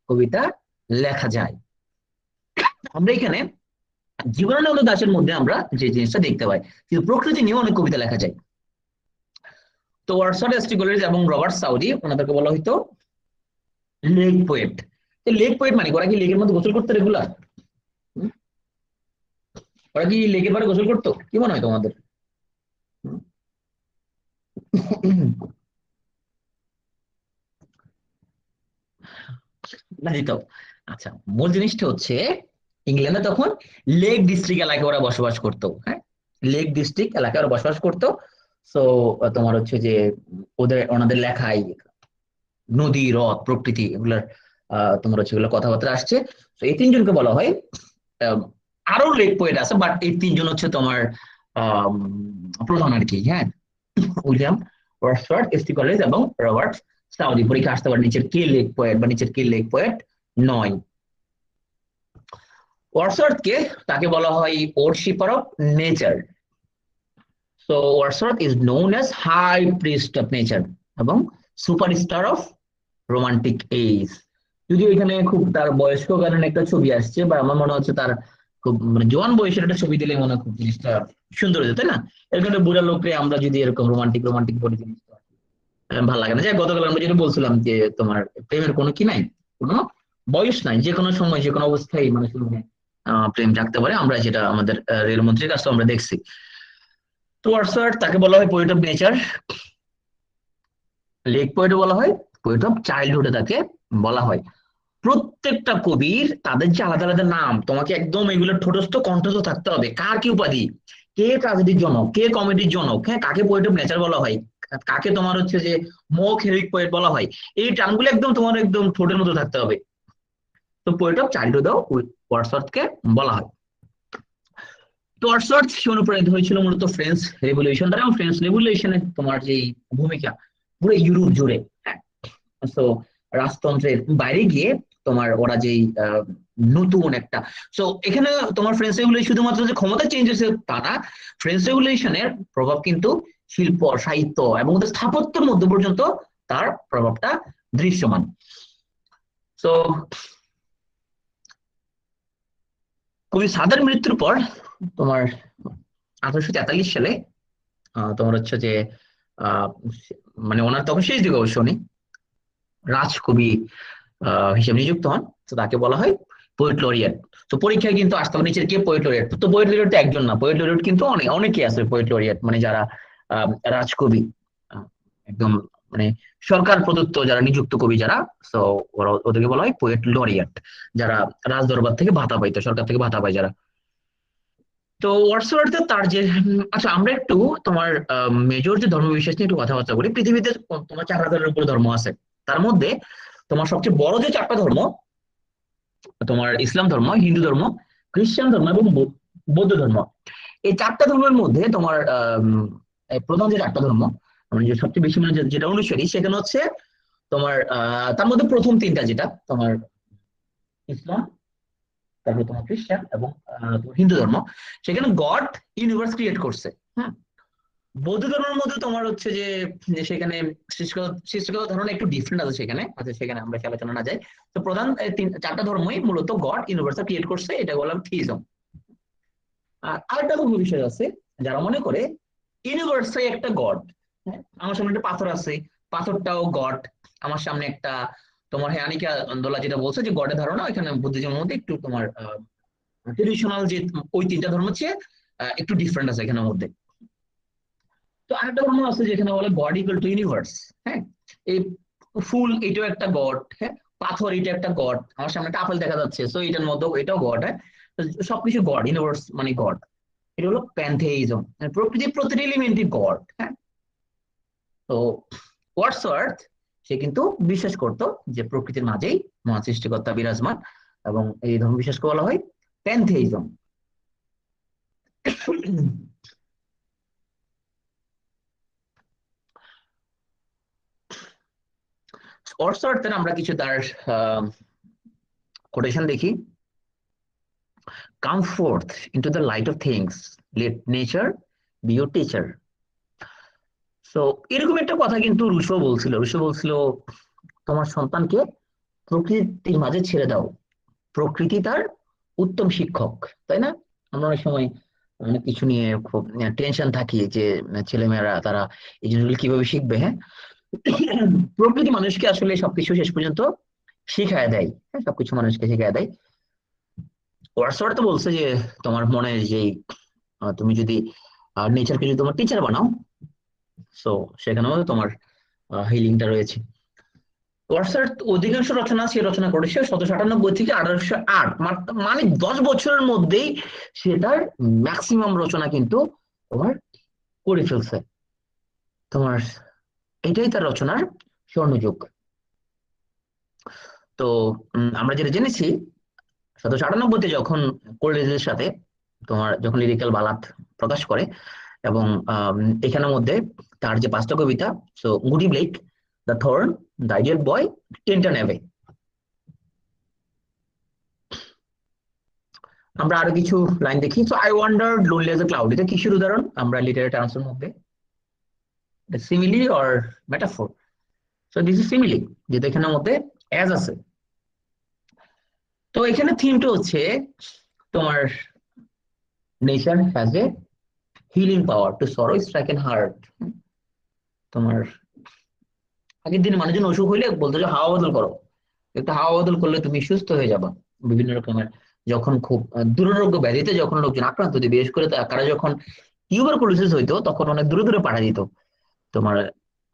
কবিতা লেখা যায়। আমরা এখানে জীবনানন্দ দাশের মধ্যে আমরা যে জিনিসটা দেখতে পাই, কিন্তু প্রকৃতি নিয়েও অনেক কবিতা লেখা যায়। তো ওয়ার্ডসওয়ার্থ, এসটি কলেজ এবং রবার্ট সাউদি, ওনাদেরকে বলা হইতো লেক পোয়েট। লেক পোয়েট মানে ওরা কি লেকের মধ্যে গোসল করতো রেগুলার? ওরা কি লেকের পাড়ে গোসল করতো, কি মনে হয় তোমাদের? না দিত। আচ্ছা, মূল জিনিসটা হচ্ছে ইংল্যান্ডে তখন লেক ডিস্ট্রিক্ট এলাকায় ওরা বসবাস করতো, হ্যাঁ। লেক ডিস্ট্রিক্ট এলাকায় ওরা বসবাস করতো। তো তোমার হচ্ছে যে ওদের ওনাদের লেখায় নদী, হ্রদ, প্রকৃতি এগুলার তোমার হচ্ছে এগুলো কথাবার্তা আসছে। তো এই তিনজনকে বলা হয়, আহ, আরো লেক পোয়েট আছে, বাট এই তিনজন হচ্ছে তোমার আহ প্রধান আর কি, হ্যাঁ। উইলিয়াম ওয়ার্ডসওয়ার্থ, এসটি কলেজ এবং রবার্ট সাউদি। পরীক্ষা আসতে পারে নিচের কে লেক পোয়েট বা নিচের কে লেক পোয়েট নয়। ওয়ার্ডসওয়ার্থকে, তাকে বলা হয় worshipper of nature. So Wordsworth is known as high priest of nature এবং সুপারস্টার অফ রোমান্টিক এজ। যদিও এখানে খুব তার বয়স্ক কারণে একটা ছবি আসছে, বা আমার মনে হচ্ছে তার খুব মানে জোয়ান বয়সের একটা ছবি দিলে মনে হয় খুব জিনিসটা সুন্দর হতো, তাই না? এখানে বুড়া লোকরে আমরা যদি এরকম রোমান্টিক রোমান্টিক বলে জিনিসটা ভালো লাগে না। যে গতকাল আমরা যেটা বলছিলাম যে তোমার প্রেমের কোনো কি নাই, কোনো বয়স নাই, যে কোনো সময় যে কোনো অবস্থায় মানুষের মনে প্রেম জাগতে পারে। আমরা যেটা আমাদের রেলমন্ত্রীর কাছে আমরা দেখছি। তো ওয়ার্ডসওয়ার্থ তাকে বলা হয় পোয়েট অফ নেচার, লেক পোয়েটও বলা হয়, পোয়েট অফ চাইল্ডহুড তাকে বলা হয়। প্রত্যেকটা কবির তাদের যে আলাদা আলাদা নাম, তোমাকে একদম এগুলো ঠোঁটস্থ কণ্ঠস্থ থাকতে হবে। কার কি উপাধি, কে ট্রাজেডির জনক, কে কমেডির জনক, হ্যাঁ, কাকে পোয়েট অফ নেচার বলা হয়, কাকে তোমার হচ্ছে যে মোক হেরিক পোয়েট বলা হয়, এই টার্মগুলো একদম তোমার একদম ঠোঁটের মতো থাকতে হবে। তো পোয়েট অফ চাইল্ডহুডও ওয়ার্ডসওয়ার্থকে বলা হয়। তো ওয়ার্ডসওয়ার্থ সে অনুপ্রাণিত হয়েছিল মূলত ফ্রেঞ্চ রেভলিউশন দ্বারা, এবং ফ্রেঞ্চ রেভলিউশনের তোমার যে ভূমিকা পুরো ইউরোপ জুড়ে, হ্যাঁ। তো রাজতন্ত্রের বাইরে গিয়ে তোমার ওরা যেই নতুন একটা, সো এখানে তোমার ফ্রেঞ্চ রেভলিউশন শুধুমাত্র যে ক্ষমতা চেঞ্জ হয়েছে তা না, ফ্রেঞ্চ রেভলিউশনের প্রভাব কিন্তু শিল্প সাহিত্য এবং ওদের স্থাপত্যের মধ্যে পর্যন্ত তার প্রভাবটা দৃশ্যমান। তো কবি সাদের মৃত্যুর পর তোমার 1843 সালে তোমার হচ্ছে যে আহ মানে ওনার তখন শেষ দিকে অবশ্য উনি রাজকবি হিসেবে নিযুক্ত হন। তো তাকে বলা হয় পোয়েট লরিয়েট। তো পরীক্ষায় কিন্তু আসতে হবে নিচের কে পোয়েট লরিয়েট, তো পোয়েট লরিয়েট তো একজন না, পোয়েট লরিয়েট কিন্তু অনেকে আছে পোয়েট লরিয়েট, মানে যারা রাজকবি, আহ, একদম মানে সরকার প্রদত্ত যারা নিযুক্ত কবি যারা, তো ওরা ওদেরকে বলা হয় পোয়েট লরিয়েট, যারা রাজ দরবার থেকে ভাতা পাইতো, সরকার থেকে ভাতা পায় যারা। তো ওয়ার্ডসওয়ার্থ তার যে আচ্ছা আমরা একটু তোমার মেজর যে ধর্মবিশ্বাস নিয়ে একটু কথাবার্তা বলি। পৃথিবীতে তোমার 4,000-এর উপরে ধর্ম আছে। তার মধ্যে তোমার সবচেয়ে বড় যে 4টা ধর্ম, তোমার ইসলাম ধর্ম, হিন্দু ধর্ম, খ্রিস্টান ধর্ম এবং বৌদ্ধ ধর্ম। এই 4টা ধর্মের মধ্যে তোমার এই প্রধান যে 4টা ধর্ম, মানে যে সবচেয়ে বেশি মানে যেটা অনুসারী সেখানে হচ্ছে তোমার তার মধ্যে প্রথম 3টা যেটা তোমার ইসলাম, তারপরে তোমার খ্রিস্টান এবং তোমার হিন্দু ধর্ম, সেখানে গড ইউনিভার্স ক্রিয়েট করছে। হ্যাঁ, বৌদ্ধ ধর্মের মধ্যে তোমার হচ্ছে যে যে সেখানে সৃষ্টিগত ধারণা একটু ডিফারেন্ট আছে সেখানে, আচ্ছা সেখানে আমরা সে আলোচনা না যাই। তো প্রধান 4টা ধর্মই মূলত গড ইউনিভার্স ক্রিয়েট করছে, এটা বললাম থিইজম। আর আরেকটা ধর্ম বিষয় আছে যারা মনে করে ইউনিভার্সই একটা গড। হ্যাঁ, আমার সামনে একটা পাথর আছে, পাথরটাও গড। আমার সামনে একটা তোমার হ্যাঁ আনিকা দোলা যেটা বলছে যে গডের ধারণা এখানে বুদ্ধিজমের মধ্যে একটু তোমার ট্রেডিশনাল যে ওই 3টা ধর্ম হচ্ছে একটু ডিফারেন্ট আছে এখানের মধ্যে। তো আরেকটা ধর্ম আছে যেখানে বলে গড ইকুয়াল টু ইউনিভার্স। হ্যাঁ, এই ফুল এটাও একটা গড, হ্যাঁ, পাথর এটা একটা গড, আমার সামনে একটা আপেল দেখা যাচ্ছে তো এটার মধ্যে এটাও গড। হ্যাঁ, তো সবকিছু গড, ইউনিভার্স মানে গড। এটা হলো প্যান্থেইজম, প্রকৃতির প্রতিটি এলিমেন্টই গড। হ্যাঁ, তো ওয়ার্ডসওয়ার্থ সে কিন্তু বিশ্বাস করতো যে প্রকৃতির মাঝেই মহান সৃষ্টিকর্তা বিরাজমান, এবং এই ধর্ম বিশ্বাসকে বলা হয় প্যান্থেইজম। ওয়ার্ডসওয়ার্থের আমরা কিছু তার কোটেশন দেখি। Come forth into the light of things. Let nature be your teacher. So এরকম একটা কথা কিন্তু রুশো বলছিল। রুশো বলছিল তোমার সন্তানকে প্রকৃতির মাঝে ছেড়ে দাও, প্রকৃতি তার উত্তম শিক্ষক, তাই না? আমরা অনেক সময় অনেক কিছু নিয়ে খুব টেনশন থাকি যে ছেলেমেয়েরা তারা এই জিনিসগুলো কিভাবে শিখবে। হ্যাঁ, প্রকৃতি মানুষকে আসলে সবকিছু শেষ পর্যন্ত শিখায় দেয়। হ্যাঁ, সবকিছু মানুষকে শিখায় দেয়। ওয়ার্ডসওয়ার্থ তো বলছে যে তোমার মনে যে তুমি যদি নেচারকে যদি তোমার টিচার বানাও, সো সেখানেও তোমার হিলিংটা রয়েছে। ওয়ার্ডসওয়ার্থ অধিকাংশ রচনা সে রচনা করেছে 1798 থেকে 1808, মানে 10 বছরের মধ্যেই সে তার ম্যাক্সিমাম রচনা কিন্তু তোমার করে ফেলছে। তোমার এটাই তার রচনার স্বর্ণযুগ। তো আমরা যেটা জেনেছি 1798-তে যখন কোলরিজের সাথে তোমার যখন লিরিক্যাল বালাত প্রকাশ করে, এবং এখানের মধ্যে তার যে 5টা কবিতা, so Goody Blake, the thorn, the ideal boy, Tintern Abbey, আমরা আরো কিছু লাইন দেখি। So I wonder lonely as a cloud, এটা কিসের উদাহরণ? আমরা লিটারেরি টার্মস এর মধ্যে simile or metaphor. So this is simile, যেটা এখানের মধ্যে অ্যাজ আছে। তো এখানে থিমটা হচ্ছে তোমার nature has a healing power to sorrow stricken heart. তোমার আগের দিন মানুষজন অসুখ হইলে বলতো যে হাওয়া বদল করো, একটু হাওয়া বদল করলে তুমি সুস্থ হয়ে যাবা। বিভিন্ন রকমের যখন খুব দুরারোগ্য ব্যাধিতে যখন লোকজন আক্রান্ত হতো, বিশেষ করে তারা যখন টিউবারকুলোসিস হইতো তখন অনেক দূরে দূরে পাঠা দিত তোমার।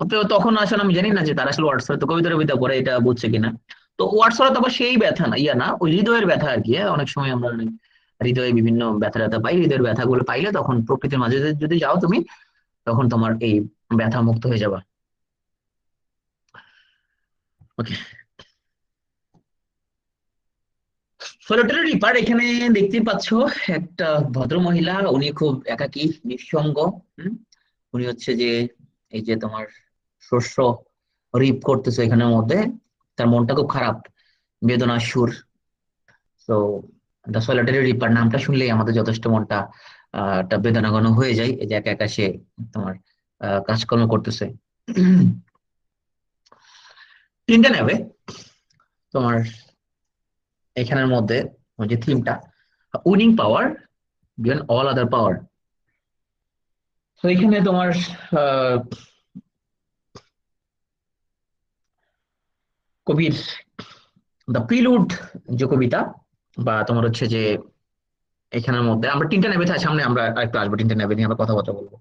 তো তখন আসলে আমি জানি না যে তারা আসলে ওয়াটসঅ্যাপ তো কবিতার কবিতা পড়ে এটা বুঝছে কিনা। তো ওয়াটসঅ্যাপ আবার সেই ব্যথা না, ইয়া না, ওই হৃদয়ের ব্যথা আর কি। অনেক সময় আমরা অনেক হৃদয়ে বিভিন্ন ব্যথা ব্যথা পাই, হৃদয়ের ব্যথাগুলো পাইলে তখন প্রকৃতির মাঝে যদি যাও তুমি, তখন তোমার এই ব্যথা মুক্ত হয়ে যাবা। ওকে, সলিটারি রিপার এখানে দেখতে পাচ্ছ একটা ভদ্র মহিলা, উনি খুব একাকী নিঃসঙ্গ। হুম, উনি হচ্ছে যে এই যে তোমার শস্য রিপ করতেছে এখানের মধ্যে, তার মনটা খুব খারাপ, বেদনার সুর। তো দ্য সলিটারি রিপার নামটা শুনলেই আমাদের যথেষ্ট মনটা একটা বেদনাঘন হয়ে যায়। এই যে একা একা সে তোমার কাজকর্ম করতেছে। তিনটা নেবে তোমার এখানের মধ্যে, ওই যে থিমটা উইনিং পাওয়ার বিয়ন্ড অল আদার পাওয়ার। তো এখানে তোমার আহ, কবির দ্য প্রিলুড যে কবিতা, বা তোমার হচ্ছে যে এখানের মধ্যে আমরা তিনটা নেবে থাকে সামনে, আমরা একটু আসবো তিনটা নেবে নিয়ে আমরা কথাবার্তা বলবো।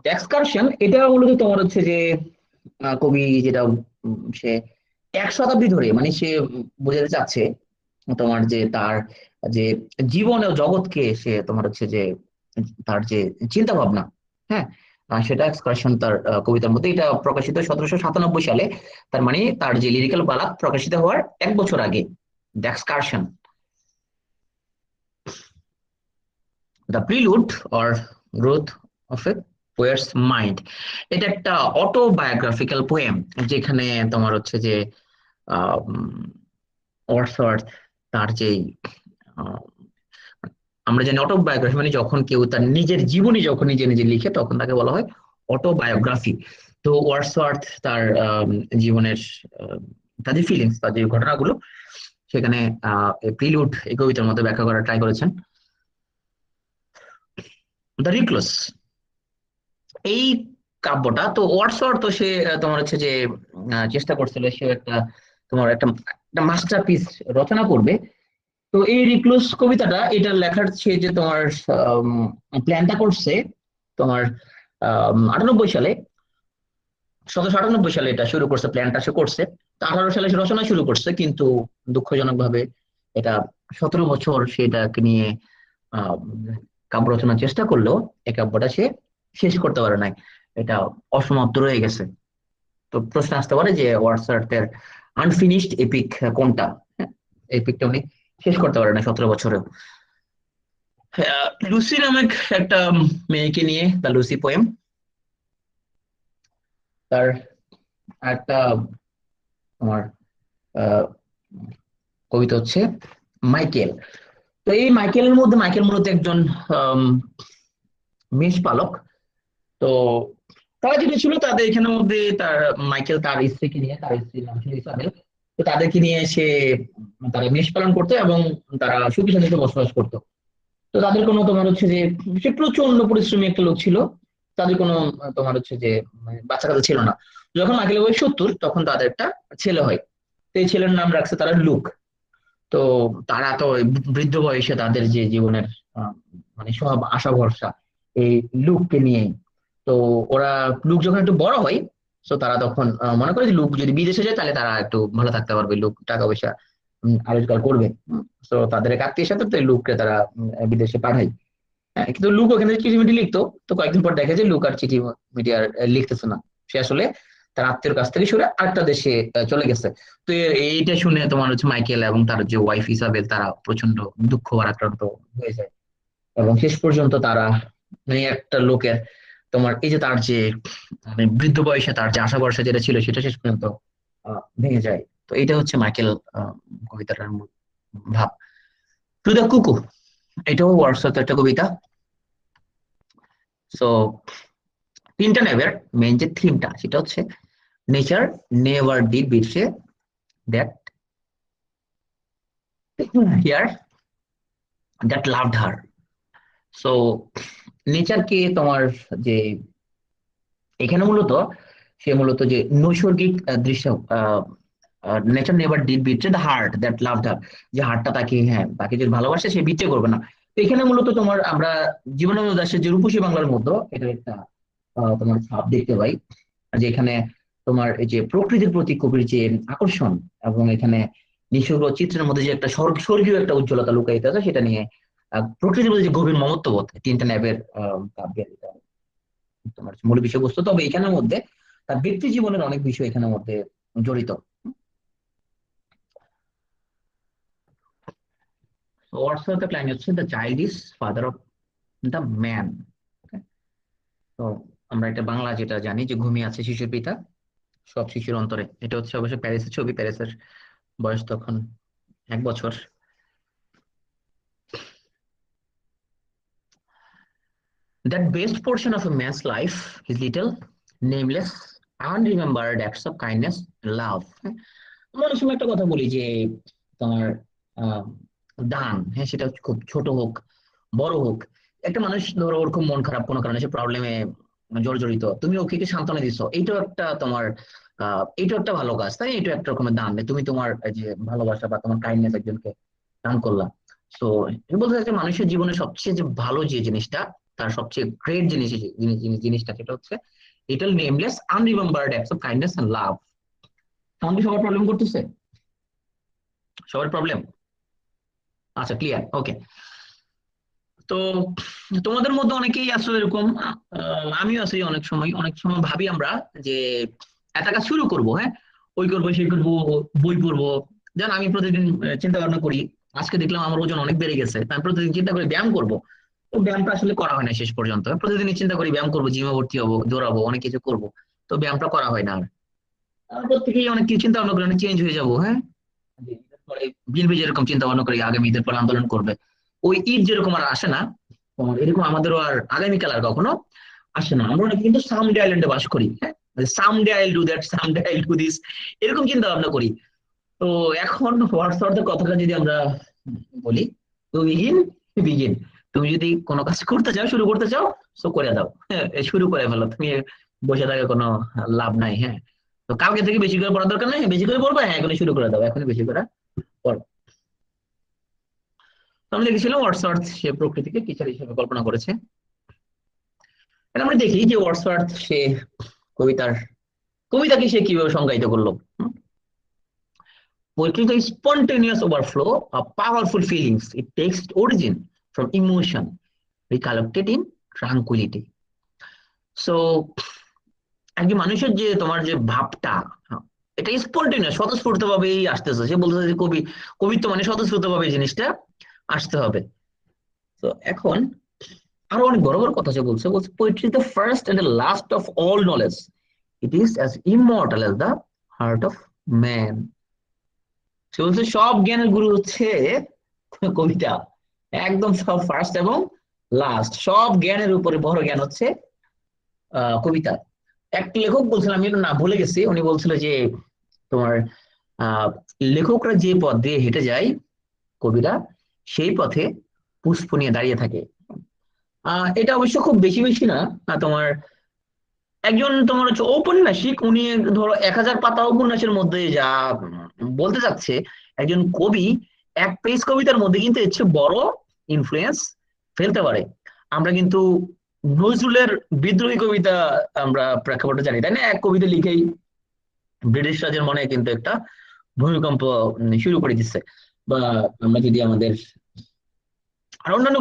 এক্সকারশন এটা মূলত তোমার হচ্ছে যে কবি যেটা সে 1 শতাব্দী ধরে মানে সে বোঝাতে চাচ্ছে তোমার যে তার যে জীবন ও জগৎকে সে তোমার হচ্ছে যে তার যে চিন্তা ভাবনা, হ্যাঁ, সেটা এক্সকারশন তার কবিতার মধ্যে। এটা প্রকাশিত 1797 সালে, তার মানে তার যে লিরিক্যাল বালাদ প্রকাশিত হওয়ার 1 বছর আগে। The Excursion, The Prelude or Growth of a Poet's Mind, এটা একটা অটোবায়োগ্রাফিক্যাল পোয়েম, যেখানে তোমার হচ্ছে যে ওয়ার্ডসওয়ার্থ তার যে আহ, আমরা জানি অটোবায়োগ্রাফি মানে যখন কেউ তার নিজের জীবনী যখন নিজে নিজে লিখে তখন তাকে বলা হয় অটোবায়োগ্রাফি। তো ওয়ার্ডসওয়ার্থ তার জীবনের আহ, তার যে ফিলিংস, তার যে ঘটনাগুলো সেখানে প্রিলুড এই কবিতার মধ্যে ব্যাখ্যা করার ট্রাই করেছেন। দ্য রিক্লোস এই কাব্যটা তো ওয়াটসওয়ার্থ তো সে তোমার হচ্ছে যে চেষ্টা করছিল সে একটা তোমার একটা একটা মাস্টারপিস রচনা করবে। তো এই রিক্লোস কবিতাটা এটা লেখার সে যে তোমার প্ল্যানটা করছে তোমার 98 সালে, 1798 সালে এটা শুরু করছে, প্ল্যানটা সে করছে। তো 18 সালে সে রচনা শুরু করছে, কিন্তু দুঃখজনক ভাবে এটা 17 বছর সেটাকে নিয়ে আহ কাব্য রচনার চেষ্টা করলেও এই কাব্যটা সে শেষ করতে পারে নাই, এটা অসমাপ্ত রয়ে গেছে। তো প্রশ্ন আসতে পারে যে ওয়ার্ডসওয়ার্থের আনফিনিশড এপিক কোনটা? এপিকটা উনি শেষ করতে পারে না 17 বছরেও। লুসি নামক একটা মেয়েকে নিয়ে দ্য লুসি পোয়েম, তার একটা তোমার আহ, কবিতা হচ্ছে মাইকেল। তো এই মাইকেলের মধ্যে মাইকেল মূলত একজন আম, মেষ পালক। তো তারা যেটা ছিল তাদের এখানের মধ্যে তার মাইকেল তার স্ত্রীকে নিয়ে, তার স্ত্রীর নাম ছিল ইসাবেল। তো তাদেরকে নিয়ে সে তারা মেষ পালন করতো এবং তারা সুখী শান্তিতে বসবাস করতো। তো তাদের কোনো তোমার হচ্ছে যে সে প্রচন্ড পরিশ্রমী একটা লোক ছিল, তাদের কোনো তোমার হচ্ছে যে মানে বাচ্চা কাচ্চা ছিল না। যখন মাইকেলের বয়স 70 তখন তাদের একটা ছেলে হয়। তো এই ছেলের নাম রাখছে তারা লুক। তো তারা তো ওই বৃদ্ধ বয়সে তাদের যে জীবনের আহ, মানে সব আশা ভরসা এই লুককে নিয়েই। তো ওরা লুক যখন একটু বড় হয়, তো তারা তখন মনে করে যে লুক যদি বিদেশে যায় তাহলে তারা একটু ভালো থাকতে পারবে, লুক টাকা পয়সা রোজগার করবে। তো তাদের এক আত্মীয়ের সাথে তো এই লুককে তারা বিদেশে পাঠায়। হ্যাঁ, কিন্তু লুক ওখানে চিঠিমিটি লিখতো। তো কয়েকদিন পর দেখে যে লুক আর চিঠি মিঠি আর লিখতেছে না, সে আসলে তার আত্মীয়ের কাছ থেকে সরে আরেকটা দেশে চলে গেছে। তো এইটা শুনে তোমার হচ্ছে মাইকেল এবং তার যে ওয়াইফ ইসাবেল তারা প্রচন্ড দুঃখ ভারাক্রান্ত হয়ে যায়। এবং শেষ পর্যন্ত তারা মানে একটা লোকের তোমার এই যে তার যে মানে বৃদ্ধ বয়সে তার যে আশা ভরসা যেটা ছিল সেটা শেষ পর্যন্ত ভেঙে যায়। তো এটা হচ্ছে মাইকেল আহ, কবিতাটার মূল। ভাব। টু দ্য কুকু, এটাও ওয়ার্ডসওয়ার্থের একটা কবিতা। সো তিনটা নেভার মেইন যে থিমটা সেটা হচ্ছে nature never did betray that here that loved her. So নেচারকে তোমার যে এখানে মূলত সে মূলত যে নৈসর্গিক দৃশ্য, nature never did betray the heart that loved her, যে হার্টটা তাকে, হ্যাঁ তাকে যে ভালোবাসে সে বিট্রে করবে না। তো এখানে মূলত তোমার আমরা জীবনানন্দ দাশের যে রূপসী বাংলার মধ্যে এটা একটা তোমার ছাপ দেখতে পাই, যেখানে তোমার এই যে প্রকৃতির প্রতি কবির যে আকর্ষণ এবং এখানে নিসর্গ চিত্রের মধ্যে যে একটা স্বর্গীয় একটা উজ্জ্বলতা লুকায়িত আছে সেটা নিয়ে প্রকৃতির প্রতি যে গভীর মমত্ববোধ, তিনটা ন্যাবের কাব্যের এটা তোমার মূল বিষয়বস্তু। তবে এখানের মধ্যে তার ব্যক্তি জীবনের অনেক বিষয় এখানের মধ্যে জড়িত। ওয়ার্ডসওয়ার্থ ক্লাইন হচ্ছে the child is father of the man. তো আমরা এটা বাংলা যেটা জানি যে ঘুমিয়ে আছে শিশুর পিতা সব শিশুর অন্তরে, এটা হচ্ছে অবশ্য প্যারিসের ছবি। প্যারিসের বয়স তখন 1 বছর। That best portion of a man's life is little, nameless, unremembered acts of kindness and love. আমরা অনেক সময় একটা কথা বলি যে তোমার আহ, দান, হ্যাঁ সেটা খুব ছোট হোক বড় হোক, একটা মানুষ ধরো ওর খুব মন খারাপ কোনো কারণে, সে প্রবলেমে জর্জরিত, তুমি ওকে কি সান্ত্বনা দিচ্ছ, এইটাও একটা তোমার এইটাও একটা ভালো কাজ, তাই এটা একটা রকমের দান, তুমি তোমার এই যে ভালোবাসা বা তোমার কাইন্ডনেস একজনকে দান করলা। তো বলতে চাই যে মানুষের জীবনে সবচেয়ে যে ভালো যে জিনিসটা, তার সবচেয়ে গ্রেট জিনিসটা সেটা হচ্ছে little nameless unremembered acts of kindness and love. আমাদের সবার প্রবলেম করতেছে, সবার প্রবলেম। আচ্ছা ক্লিয়ার, ওকে। তো তোমাদের মধ্যে অনেকেই আসলে এরকম, আমিও আছি, অনেক সময় ভাবি আমরা যে একটা কাজ শুরু করব, হ্যাঁ ওই করবো সেই করবো, বই পড়বো। যেন আমি প্রতিদিন চিন্তা ভাবনা করি, আজকে দেখলাম আমার ওজন অনেক বেড়ে গেছে, তা আমি প্রতিদিন চিন্তা করি ব্যায়াম করব। তো ব্যায়ামটা আসলে করা হয় না শেষ পর্যন্ত। প্রতিদিনই চিন্তা করি ব্যায়াম করবো, জিমে ভর্তি হবো, দৌড়াবো, অনেক কিছু করবো, তো ব্যায়ামটা করা হয় না আর। প্রত্যেকেই অনেক কিছু চিন্তা ভাবনা করে অনেক চেঞ্জ হয়ে যাবো, হ্যাঁ যে ঈদের পরে বিএনপি যেরকম চিন্তা ভাবনা করি আগামী ঈদের পরে আন্দোলন করবে, ওই ঈদ যেরকম আর আসে না, তোমার এরকম আমাদেরও আর আগামীকাল আর কখনো আসে না। আমরা অনেকে কিন্তু সামডে আইল্যান্ডে বাস করি, হ্যাঁ someday I'll do that, someday I'll do this, এরকম চিন্তা ভাবনা করি। তো এখন হোয়াটসঅ্যাপ কথাটা যদি আমরা বলি, তো বিগিন বিগিন, তুমি যদি কোনো কাজ করতে চাও, শুরু করতে চাও, তো করে দাও, হ্যাঁ শুরু করে ফেলো, তুমি বসে থাকে কোনো লাভ নাই। হ্যাঁ তো কালকে থেকে বেশি করে পড়ার দরকার নাই, বেশি করে পড়বা, হ্যাঁ এখনই শুরু করে দাও, এখনই বেশি করে পড়ো। তো আমি দেখেছিলাম ওয়াটসওয়ার্থ সে প্রকৃতিকে টিচার হিসেবে কল্পনা করেছে। এটা আমরা দেখি যে ওয়াটসওয়ার্থ সে কবিতার কবিতাকে সে কিভাবে সংজ্ঞায়িত করলো। Poetry is a spontaneous overflow of powerful feelings. It takes its origin from emotion, recollected in tranquility. So একজন মানুষের যে তোমার যে ভাবটা, এটা স্পন্টেনিয়াস স্বতঃস্ফূর্ত ভাবেই আসতেছে। সে বলতেছে যে কবিত্ব মানে স্বতঃস্ফূর্ত ভাবে জিনিসটা আসতে হবে। তো এখন আরো অনেক বড় বড় কথা সে বলছে poetry the first and the last of all knowledge, it is as immortal as the heart of man. সে বলছে সব জ্ঞানের গুরু হচ্ছে কবিতা, একদম সব ফার্স্ট এবং লাস্ট, সব জ্ঞানের উপরে বড় জ্ঞান হচ্ছে কবিতা। এক লেখক বলছিল, আমি না ভুলে গেছি, উনি বলছিল যে তোমার আহ লেখকরা যে পথ দিয়ে হেঁটে যায়, কবিরা সেই পথে পুষ্প নিয়ে দাঁড়িয়ে থাকে। এটা অবশ্য খুব বেশি বেশি না। তোমার একজন তোমার হচ্ছে ঔপন্যাসিক, উনি ধরো 1000 পাতা উপন্যাসের মধ্যে যা বলতে চাচ্ছে, একজন কবি 1 পেজ কবিতার মধ্যে কিন্তু এর চেয়ে বড় ইনফ্লুয়েন্স ফেলতে পারে। আমরা কিন্তু নজরুলের বিদ্রোহী কবিতা আমরা প্রেক্ষাপটে জানি, তাই না? এক কবিতা লিখেই ব্রিটিশ রাজের মনে কিন্তু একটা ভূমিকম্প শুরু করে দিচ্ছে। বা আমরা যদি আমাদের আর অন্যান্য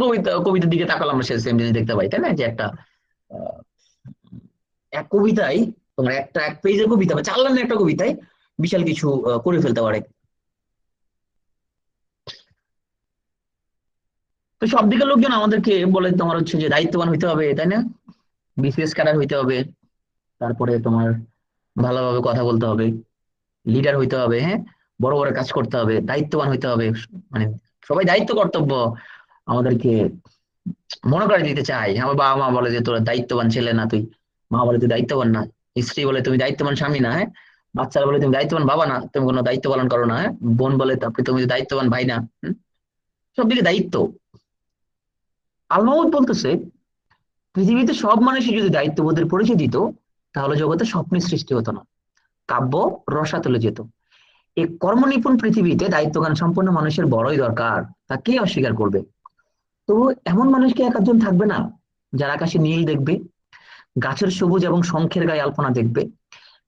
কবিতার দিকে তাকালে আমরা সেম জিনিস দেখতে পাই, তাই না? যে একটা আহ, এক কবিতায় তোমার একটা 1 পেজের কবিতা বা 4 লাইনের একটা কবিতায় বিশাল কিছু করে ফেলতে পারে। তো সব দিকের লোকজন আমাদেরকে বলে তোমার হচ্ছে যে দায়িত্ববান হইতে হবে, তাই না? বিসিএস ক্যাডার হইতে হবে, তারপরে তোমার ভালোভাবে কথা বলতে হবে, লিডার হইতে হবে, হ্যাঁ বড় বড় কাজ করতে হবে, দায়িত্ববান হইতে হবে, মানে সবাই দায়িত্ব কর্তব্য আমাদেরকে মনে করে দিতে চাই। আমার বাবা মা বলে যে তোরা দায়িত্ববান ছেলে না তুই, মা বলে তুই দায়িত্ববান না, স্ত্রী বলে তুমি দায়িত্ববান স্বামী না, হ্যাঁ, বাচ্চারা বলে তুমি দায়িত্ববান বাবা না, তুমি কোনো দায়িত্ব পালন করো না, হ্যাঁ, বোন বলে তারপরে তুমি দায়িত্ববান ভাই না। সব দিকে দায়িত্ব। আল মাহমুদ বলতেছে পৃথিবীতে সব মানুষই যদি দায়িত্ববোধের পরিচয় দিত, তাহলে জগতে স্বপ্নের সৃষ্টি হতো না, কাব্য রসাতলে যেত। এই কর্মনিপুণ পৃথিবীতে দায়িত্বজ্ঞান সম্পন্ন মানুষের বড়ই দরকার, তা কে অস্বীকার করবে? তো এমন মানুষকে এক একজন থাকবে না, যারা আকাশে নীল দেখবে, গাছের সবুজ এবং শঙ্খের গায়ে আলপনা দেখবে,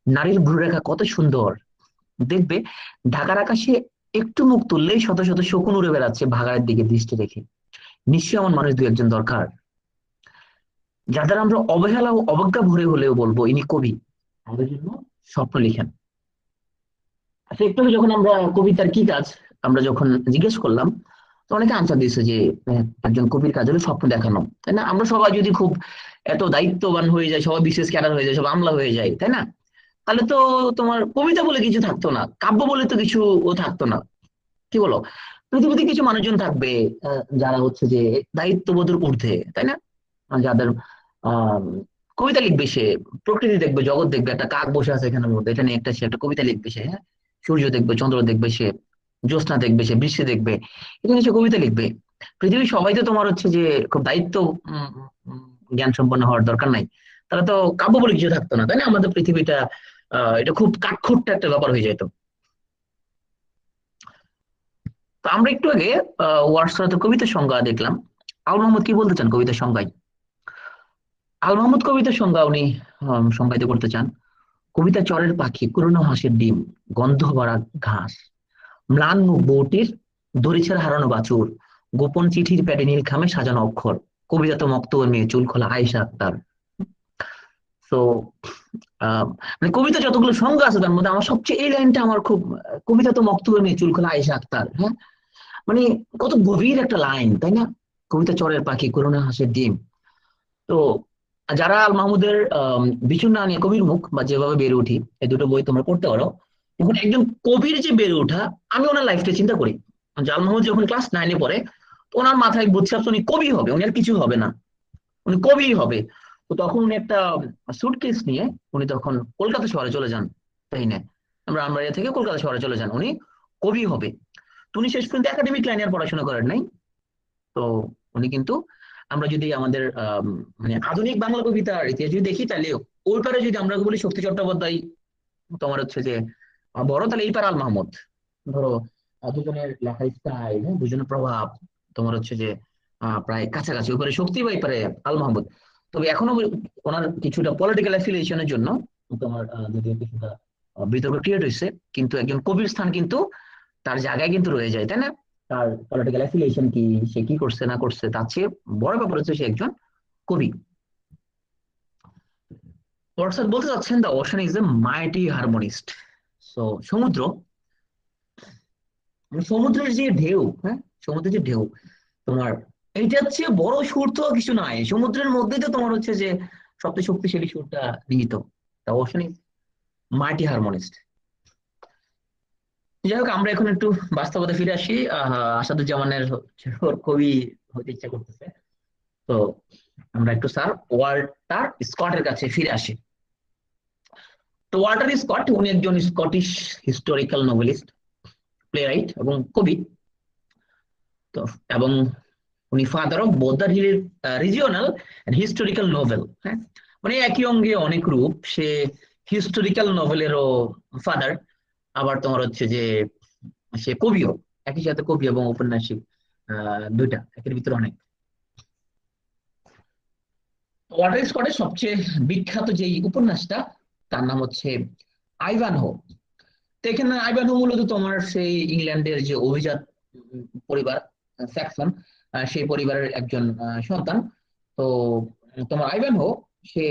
নারীর ভ্রুরেখা কত সুন্দর দেখবে, ঢাকার আকাশে একটু মুখ তুললেই শত শত শকুন উড়ে বেড়াচ্ছে ভাগাড়ের দিকে দৃষ্টি রেখে। নিশ্চয়ই এমন মানুষ দু একজন দরকার, যাদের আমরা অবহেলা ও অবজ্ঞা ভরে হলেও বলবো ইনি কবি, আমাদের জন্য স্বপ্ন লিখেন। আচ্ছা, একটু আগে যখন আমরা কবিতার কি কাজ আমরা যখন জিজ্ঞেস করলাম, তো অনেকে আনসার দিচ্ছে যে একজন কবির কাজ হলো স্বপ্ন দেখানো, তাই না? আমরা সবাই যদি খুব এত দায়িত্ববান হয়ে যায়, সবাই বিশেষ ক্যাডার হয়ে যায়, সব আমলা হয়ে যায়, তাই না? তাহলে তো তোমার কবিতা বলে কিছু থাকতো না, কাব্য বলে তো কিছু ও থাকতো না, কি বলো? পৃথিবীতে কিছু মানুষজন থাকবে যারা হচ্ছে যে দায়িত্ববোধের ঊর্ধ্বে, তাই না? যাদের আহ কবিতা লিখবে সে, প্রকৃতি দেখবে, জগৎ দেখবে, একটা কাক বসে আছে এখানের মধ্যে, এটা নিয়ে সে একটা কবিতা লিখবে সে, হ্যাঁ, সূর্য দেখবে, চন্দ্র দেখবে সে, জ্যোৎস্না দেখবে সে, বৃষ্টি দেখবে, এটা নিয়ে সে কবিতা লিখবে। পৃথিবীর সবাই তো তোমার হচ্ছে যে খুব দায়িত্ব উম, উম, জ্ঞান সম্পন্ন হওয়ার দরকার নাই, তারা তো কাব্য বলে কিছু থাকতো না, তাই না? আমাদের পৃথিবীটা এটা খুব কাঠখোট্টা একটা ব্যাপার হয়ে যেত। তো আমরা একটু আগে ওয়ার্ডসওয়ার্থের কবিতার সংজ্ঞা দেখলাম। আল মাহমুদ কি বলতে চান কবিতার সংজ্ঞায়? আল মাহমুদ কবিতার সংজ্ঞা উনি সংজ্ঞায়িত করতে চান: কবিতা চরের পাখি, পুরনো হাঁসের ডিম, গন্ধ ভরা ঘাস, ম্লান মুখ বউটির, দড়িছেড়া হারানো বাছুর, গোপন চিঠির প্যাডে নীল খামে সাজানো অক্ষর, কবিতা তো মক্তবর মেয়ে, চুল খোলা আয়েশা আক্তার। তো মানে কবিতা যতগুলো সংজ্ঞা আছে তার মধ্যে আমার সবচেয়ে এই লাইনটা আমার খুব কবিতা তো মক্তবর মেয়ে, চুল খোলা আয়েশা আক্তার, হ্যাঁ, মানে কত গভীর একটা লাইন, তাই না? কবিতা চরের পাখি, করুণা হাসির ডিম। তো যারা আল মাহমুদের বিচূর্ণ না নিয়ে কবির মুখ বা যেভাবে বেড়ে উঠি, এই দুটো বই তোমরা পড়তে পারো। এখন একজন কবির যে বেড়ে ওঠা, আমি ওনার লাইফটা চিন্তা করি। আল মাহমুদ যখন ক্লাস 9-এ পড়ে, তো ওনার মাথায় বুঝছে উনি কবি হবে, উনি আর কিছু হবে না, উনি কবি হবে। তো তখন উনি একটা সুটকেস নিয়ে উনি তখন কলকাতা শহরে চলে যান, তাই না? আমরা আমবাড়িয়া থেকে কলকাতা শহরে চলে যান, উনি কবি হবে। তো উনি শেষ পর্যন্ত একাডেমিক লাইনে আর পড়াশোনা করেন নাই। তো উনি কিন্তু, আমরা যদি আমাদের মানে আধুনিক বাংলা কবিতার ইতিহাস যদি দেখি, তাহলে ওই পারে যদি আমরা বলি শক্তি চট্টোপাধ্যায় তোমার হচ্ছে যে বড়, তাহলে এই পারে আল মাহমুদ। ধরো দুজনের লেখার স্টাইল, দুজনের প্রভাব তোমার হচ্ছে যে প্রায় কাছাকাছি, ওই পারে শক্তি বা এই পারে আল মাহমুদ। তবে এখনো ওনার কিছুটা পলিটিক্যাল অ্যাফিলিয়েশনের জন্য তোমার যদি কিছুটা বিতর্ক ক্রিয়েট হয়েছে, কিন্তু একজন কবির স্থান কিন্তু তার জায়গায় কিন্তু রয়ে যায়, তাই না? তার পলিটিক্যাল অ্যাফিলিয়েশন কি, সে কি করছে না করছে, তার চেয়ে বড় ব্যাপার হচ্ছে সে একজন কবি। অর্থাৎ বলতে চাচ্ছেন the ocean is a mighty harmonist. So সমুদ্র, মানে সমুদ্রের যে ঢেউ, হ্যাঁ, সমুদ্রের যে ঢেউ তোমার, এইটার চেয়ে বড় সুর তো কিছু নাই, সমুদ্রের মধ্যে তো তোমার হচ্ছে যে সবচেয়ে শক্তিশালী সুরটা নিহিত। The ocean is mighty harmonist. যাই হোক, আমরা এখন একটু বাস্তবতা ফিরে আসি। আসাদুজ্জামানের ওর কবি হতে ইচ্ছা করতেছে। তো আমরা একটু স্যার ওয়াল্টার স্কটের কাছে ফিরে আসি। তো ওয়াল্টার স্কট উনি একজন Scottish historical noblest, play right এবং কবি। তো এবং উনি father of both the regional historical novel, হ্যাঁ, মানে একই অঙ্গে অনেক রূপ। সে হিস্টোরিক্যাল নোভেলেরও ফাদার, আবার তোমার হচ্ছে যে সে কবিও, একই সাথে কবি এবং ঔপন্যাসিক, দুইটা একের ভিতরে অনেক। ওয়াটার স্কটের সবচেয়ে বিখ্যাত যে উপন্যাসটা, তার নাম হচ্ছে আইভানহো। তো এখানে আইভানহো মূলত তোমার সেই ইংল্যান্ডের যে অভিজাত পরিবার, স্যাক্সন, সেই পরিবারের একজন সন্তান। তো তোমার আইভানহো, সে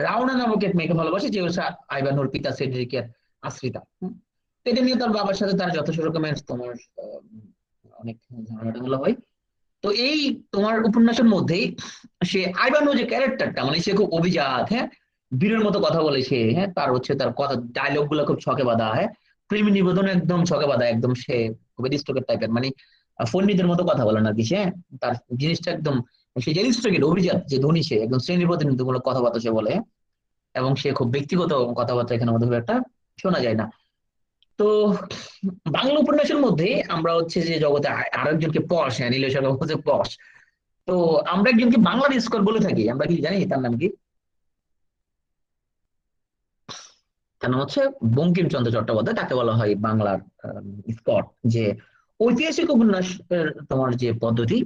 রাওনা নামক এক মেয়েকে ভালোবাসে, যে হচ্ছে আইভানহোর পিতা সেড্রিকের আশ্রিতা। তো এটা নিয়ে তার বাবার সাথে তার যথেষ্ট রকমের তোমার অনেক ঝামেলা হয়। তো এই তোমার উপন্যাসের মধ্যেই সে আইভানো যে ক্যারেক্টারটা, মানে সে খুব অভিজাত, হ্যাঁ, বীরের মতো কথা বলে সে, হ্যাঁ, তার হচ্ছে তার কথা ডায়লগ গুলো খুব ছকে বাঁধা, হ্যাঁ, প্রেমী নিবেদন একদম ছকে বাঁধা, একদম সে খুবই ডিস্ট্রোকের টাইপের, মানে ফন্ডিদের মতো কথা বলে না কি সে, তার জিনিসটা একদম, সে যে ডিস্ট্রোকের অভিজাত যে ধনী, সে একদম শ্রেণীর প্রতিনিধিমূলক কথাবার্তা সে বলে, এবং সে খুব ব্যক্তিগত কথাবার্তা এখানে মধ্যে খুব একটা শোনা যায় না। তো বাংলা উপন্যাসের মধ্যে আমরা হচ্ছে যে জগতে আরেকজনকে পশ, হ্যাঁ নীলেশ হচ্ছে পশ। তো আমরা একজনকে বাংলার স্কর বলে থাকি, আমরা কি জানি তার নাম কি? তার নাম হচ্ছে বঙ্কিমচন্দ্র চট্টোপাধ্যায়, তাকে বলা হয় বাংলার স্কট। যে ঐতিহাসিক উপন্যাস তোমার যে পদ্ধতি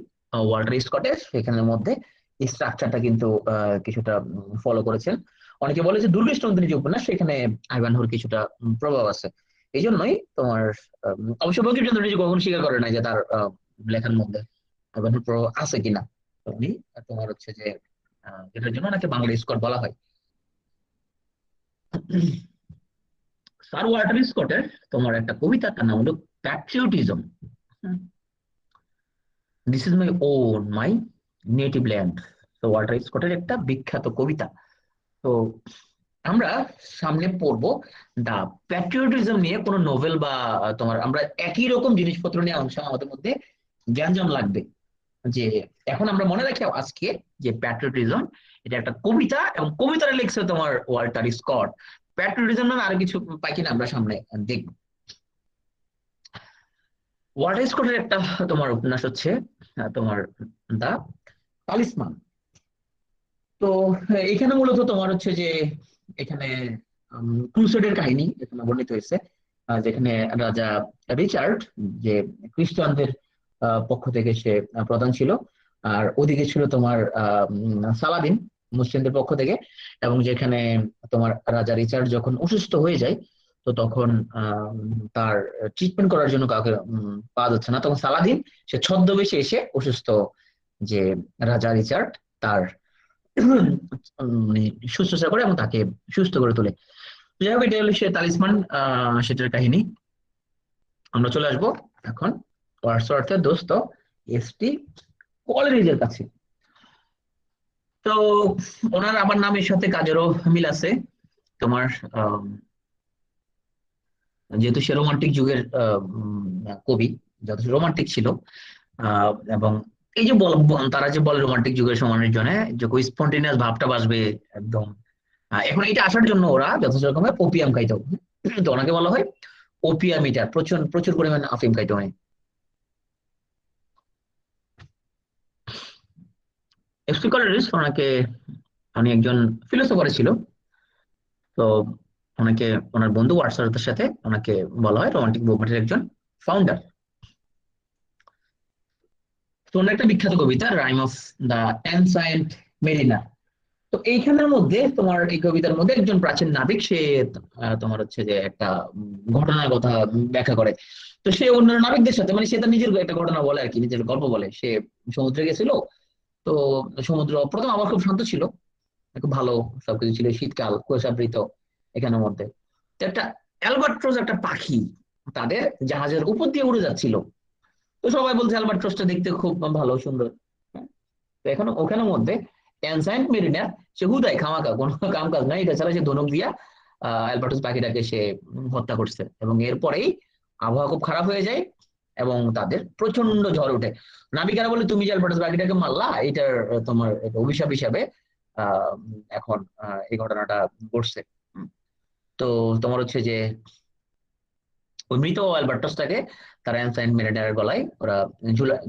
ওয়াল্টার স্কটের, সেখানের মধ্যে এই স্ট্রাকচারটা কিন্তু কিছুটা ফলো করেছেন। অনেকে বলে যে দুর্গেশ নন্দিনী যে উপন্যাস, সেখানে আইভানহোর কিছুটা প্রভাব আছে। এই জন্যই তোমার অবশ্য বঙ্কিমচন্দ্র নিজে কখনো স্বীকার করে নাই যে তার লেখার মধ্যে আইভানহোর প্রভাব আছে কিনা। তো উনি তোমার হচ্ছে যে এটার জন্য ওনাকে বাংলা স্কট বলা হয়। স্যার ওয়াল্টার স্কটের তোমার একটা কবিতা, তার নাম হলো patriotism. This is my own my native land. তো ওয়াল্টার স্কটের একটা বিখ্যাত কবিতা। তো আমরা সামনে পড়বো দা প্যাট্রিয়টিজম নিয়ে কোনো নোভেল, বা তোমার আমরা একই রকম জিনিসপত্র নিয়ে আমাদের মধ্যে গ্যাঞ্জাম লাগবে। যে এখন আমরা মনে রাখি আজকে যে প্যাট্রিয়টিজম এটা একটা কবিতা, এবং কবিতাটা লিখছে তোমার ওয়াল্টার স্কট। প্যাট্রিয়টিজম নামে আরো কিছু পাই কিনা আমরা সামনে দেখবো। ওয়াল্টার স্কটের একটা তোমার উপন্যাস হচ্ছে তোমার দা তালিসমান। তো এখানে মূলত তোমার হচ্ছে যে এখানে ক্রুসেডের কাহিনী এখানে বর্ণিত হয়েছে, যেখানে রাজা রিচার্ড, যে খ্রিস্টানদের পক্ষ থেকে সে প্রধান ছিল, আর ওদিকে ছিল তোমার সালাদিন, মুসলিমদের পক্ষ থেকে। এবং যেখানে তোমার রাজা রিচার্ড যখন অসুস্থ হয়ে যায়, তো তখন তার ট্রিটমেন্ট করার জন্য কাউকে পাওয়া যাচ্ছে না, তখন সালাদিন সে ছদ্মবেশে এসে অসুস্থ যে রাজা রিচার্ড তার মানে শুশ্রূষা করে এবং তাকে সুস্থ করে তোলে। যাই হোক, এটা হলো সে তালিসমান সেটার কাহিনী। আমরা চলে আসবো এখন ওয়ার্ডসওয়ার্থের দোস্ত এসটি কলেরিজের কাছে। তো ওনার আমার নামের সাথে কাজেরও মিল আছে তোমার। আম, যেহেতু সে রোমান্টিক যুগের কবি, যথেষ্ট রোমান্টিক ছিল, এবং এই যে তারা যে বলে রোমান্টিক যুগের সমানের জন্য যে স্পন্টেনিয়াস ভাবটা বাসবে একদম, এখন এটা আসার জন্য ওরা যথেষ্ট রকমের ওপিয়াম খাইতো। তো ওনাকে বলা হয় ওপিয়াম ইটার, প্রচুর প্রচুর পরিমাণে আফিম খাইতো উনি। এক্সপিকলারিস ওনাকে, উনি একজন ফিলোসোফার ছিল। তো ওনাকে ওনার বন্ধু ওয়াটসনের সাথে ওনাকে বলা হয় রোমান্টিক মুভমেন্টের একজন ফাউন্ডার। তো ওনার একটা বিখ্যাত কবিতা rime of the ancient mariner. তো এইখানের মধ্যে তোমার এই কবিতার মধ্যে একজন প্রাচীন নাবিক সে তোমার হচ্ছে যে একটা ঘটনার কথা ব্যাখ্যা করে। তো সে অন্য নাবিকদের সাথে, মানে সে তার নিজের একটা ঘটনা বলে আর কি, নিজের গল্প বলে। সে সমুদ্রে গেছিল। তো সমুদ্র প্রথম আবার খুব শান্ত ছিল, খুব ভালো সবকিছু ছিল, শীতকাল কুয়াশাবৃত এখানের মধ্যে। তো একটা অ্যালবাট্রস একটা পাখি তাদের জাহাজের উপর দিয়ে উড়ে যাচ্ছিল। তো সবাই বলছে অ্যালবাট্রসটা দেখতে খুব ভালো সুন্দর। তো এখন ওখানের মধ্যে অ্যানসাইন্ট মেরিনার সে হুদায় খামাকা কোনো কাম কাজ নাই, এটা ছাড়া সে ধনুক দিয়া অ্যালবার্টাস পাখিটাকে সে হত্যা করছে। এবং এরপরেই আবহাওয়া খুব খারাপ হয়ে যায় এবং তাদের প্রচন্ড ঝড় ওঠে। নাবিকারা বলে তুমি যে অ্যালবার্টাস পাখিটাকে মারলা, এটার তোমার একটা অভিশাপ হিসাবে আহ এখন এই ঘটনাটা ঘটছে। উম, তো তোমার হচ্ছে যে ওই মৃত অ্যালবার্টাসটাকে তারা অ্যানসাইন্ট মেরিনারের গলায় ওরা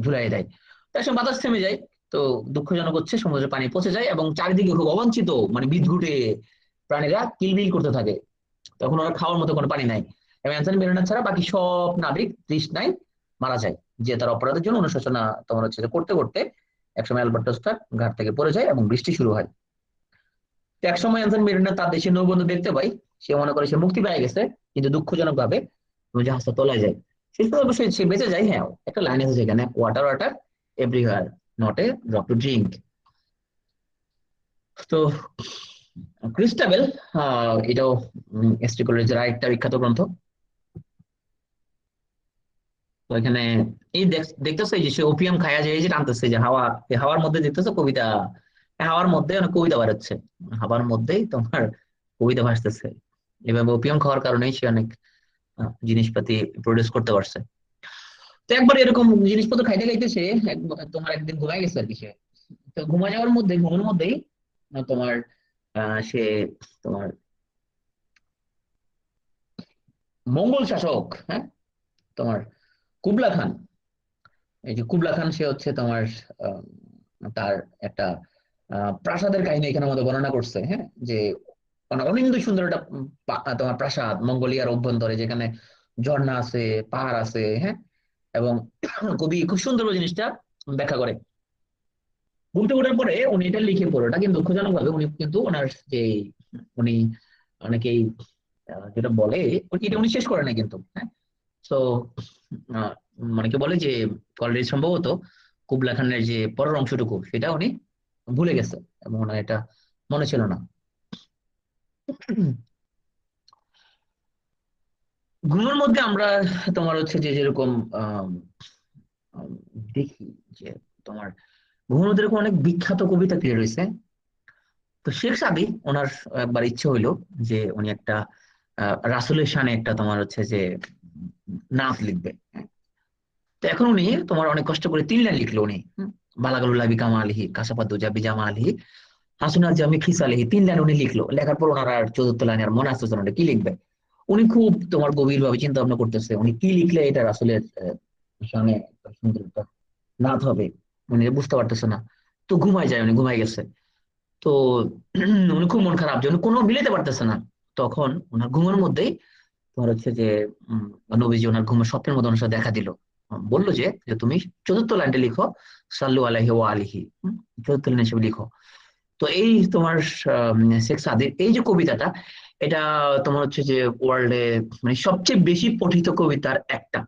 ঝুলাই দেয়। তার সঙ্গে বাতাস থেমে যায়। তো দুঃখজনক হচ্ছে সমুদ্রের পানি পচে যায় এবং চারিদিকে খুব অবাঞ্ছিত মানে বিদঘুটে প্রাণীরা কিলবিল করতে থাকে। তখন ওরা খাওয়ার মতো কোনো পানি নাই, এবং অ্যানসাইন্ট মেরিনার ছাড়া বাকি সব নাবিক তৃষ্ণায় মারা যায়। যে তার অপরাধের জন্য অনুশোচনা তোমার হচ্ছে যে করতে করতে একসময় অ্যালবার্টাসটা ঘাট থেকে পড়ে যায় এবং বৃষ্টি শুরু হয়। তো একসময় অ্যানসাইন্ট মেরিনা তার দেশের নৌবন্ধু দেখতে পাই, সে মনে করে সে মুক্তি পেয়ে গেছে, কিন্তু দুঃখজনক ভাবে জাহাজটা তলায় যায়। শেষ পর্যন্ত সে বেঁচে যায়। হ্যাঁ, একটা লাইন আছে যেখানে water water everywhere, not a drop to drink. তো ক্রিস্টাবেল এটাও এসটি কলেজের আরেকটা বিখ্যাত গ্রন্থ। তো এখানে এই দেখতেছো এই যে সে ওপিয়াম খায়া যায়, এই যে টানতেছে যে হাওয়া, এই হাওয়ার মধ্যে দেখতেছো কবিতা, এই হাওয়ার মধ্যে অনেক কবিতা বেরোচ্ছে, হাওয়ার মধ্যেই তোমার কবিতা ভাসতেছে। এভাবে ওপিয়াম খাওয়ার কারণেই সে অনেক জিনিসপাতি প্রডিউস করতে পারছে। তো একবার এরকম জিনিসপত্র খাইতে খাইতে সে তোমার একদিন ঘুমাই গেছে আর কি। সে তো ঘুমা যাওয়ার মধ্যে ঘুমের মধ্যেই তোমার সে তোমার মঙ্গল শাসক, হ্যাঁ, তোমার কুবলা খান, এই যে কুবলা খান সে হচ্ছে তোমার আহ, তার একটা প্রাসাদের কাহিনী এখানে মধ্যে বর্ণনা করছে, হ্যাঁ, যে অনিন্দ সুন্দর একটা তোমার প্রাসাদ মঙ্গোলিয়ার অভ্যন্তরে, যেখানে ঝর্ণা আছে, পাহাড় আছে, হ্যাঁ, এবং কবি খুব সুন্দর ওই জিনিসটা ব্যাখ্যা করে। ঘুম থেকে ওঠার পরে উনি এটা লিখে পড়ে, ওটা কিন্তু দুঃখজনক ভাবে উনি কিন্তু ওনার যে উনি অনেকেই যেটা বলে এটা উনি শেষ করে না কিন্তু, হ্যাঁ। তো মানে কি বলে যে অলরেডি সম্ভবত কুবলা খানের যে পরের অংশটুকু সেটা উনি ভুলে গেছে এবং ওনার এটা মনে ছিল না। ঘুমের মধ্যে আমরা তোমার হচ্ছে যে যেরকম আম, আম, দেখি যে তোমার ঘুমের মধ্যে এরকম অনেক বিখ্যাত কবিতা ক্রিয়েট হয়েছে। তো শেখ সাদী ওনার একবার ইচ্ছে হইলো যে উনি একটা রাসূলের শানে একটা তোমার হচ্ছে যে নাত লিখবে। তো এখন উনি তোমার অনেক কষ্ট করে 3 লাইন লিখলো উনি। বালাগালুল্লাহ বিকামা আলিহি কাসাপাদ্দুজা বিজামা আলিহি হাসুনা জামি খিস আলিহি, 3 লাইন উনি লিখলো। লেখার পর ওনার আর চতুর্থ লাইনে আর মনে আসতেছে না উনি কি লিখবে। উনি খুব তোমার গভীর ভাবে চিন্তা ভাবনা করতেছে উনি কি লিখলে এটা রাসূলের শানে একটা সুন্দর একটা নাত হবে, উনি বুঝতে পারতেছে না। তো ঘুমায় যায়, উনি ঘুমায় গেছে। তো উনি খুব মন খারাপ যে উনি কোনো মিলাতে পারতেছে না। তখন ওনার ঘুমের মধ্যেই তোমার হচ্ছে যে উম, নবীজি ওনার ঘুমের স্বপ্নের মধ্যে ওনার সাথে দেখা দিল। বললো যে যে তুমি চতুর্থ লাইনটা লিখো, সাল্লু আলাইহি ওয়া আলিহি, চতুর্থ লাইন হিসেবে লিখো। তো এই তোমার শেখ সাদির এই যে কবিতাটা, এটা তোমার হচ্ছে যে ওয়ার্ল্ডে মানে সবচেয়ে বেশি পঠিত কবিতার একটা।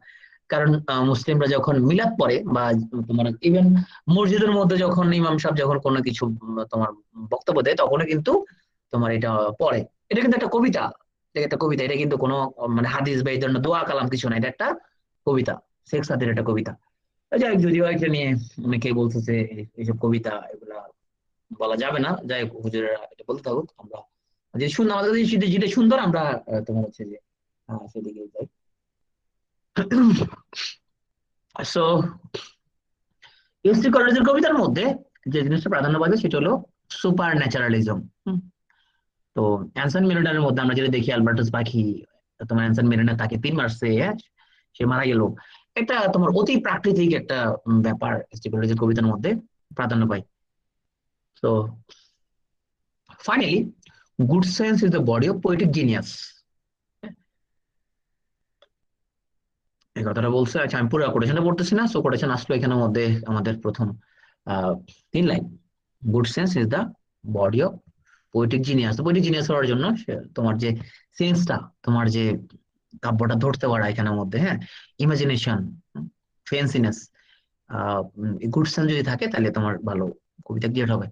কারণ মুসলিমরা যখন মিলাদ পড়ে বা তোমার ইভেন মসজিদের মধ্যে যখন ইমাম সাহেব যখন কোনো কিছু তোমার বক্তব্য দেয় তখনও কিন্তু তোমার এটা পড়ে। এটা কিন্তু একটা কবিতা, এটা একটা কবিতা, এটা কিন্তু কোনো মানে হাদিস বা এই ধরনের দোয়া কালাম কিছু না, এটা একটা কবিতা, শেখ সাদির একটা কবিতা। যাই হোক, যদিও এটা নিয়ে অনেকেই বলতেছে এইসব কবিতা এগুলা বলা যাবে না, যাই হোক হুজুরেরা এটা বলতে থাকুক। আমরা যে সুন্দর, আমাদের কাছে যেটা যেটা সুন্দর আমরা তোমার হচ্ছে যে সেদিকে যাই। সো এসটি কলেজের কবিতার মধ্যে যে জিনিসটা প্রাধান্য পাবে সেটা হলো সুপার ন্যাচারালিজম। তো অ্যানসন মেলিন্ডারের মধ্যে আমরা যেটা দেখি অ্যালবার্টাস পাখি, তোমার অ্যানসন মেলিন্ডা তাকে 3 মার্চে, হ্যাঁ, সে মারা গেল। এটা তোমার অতি প্রাকৃতিক একটা ব্যাপার এসটি কলেজের কবিতার মধ্যে প্রাধান্য পায়। তো finally good sense is the body of poetic genius, এই কথাটা বলছে। আচ্ছা, আমি পুরো কোটেশনটা পড়তেছি না, সো কোটেশন আসলো এখানের মধ্যে আমাদের প্রথম 3 line. Good sense is the body of poetic genius. Poetic genius হওয়ার জন্য তোমার যে সেন্সটা, তোমার যে কাব্যটা ধরতে পারা এখানের মধ্যে, হ্যাঁ, ইমাজিনেশন, ফেন্সিনেস, গুড সেন্স যদি থাকে তাহলে তোমার ভালো কবিতা ক্রিয়েট হবে।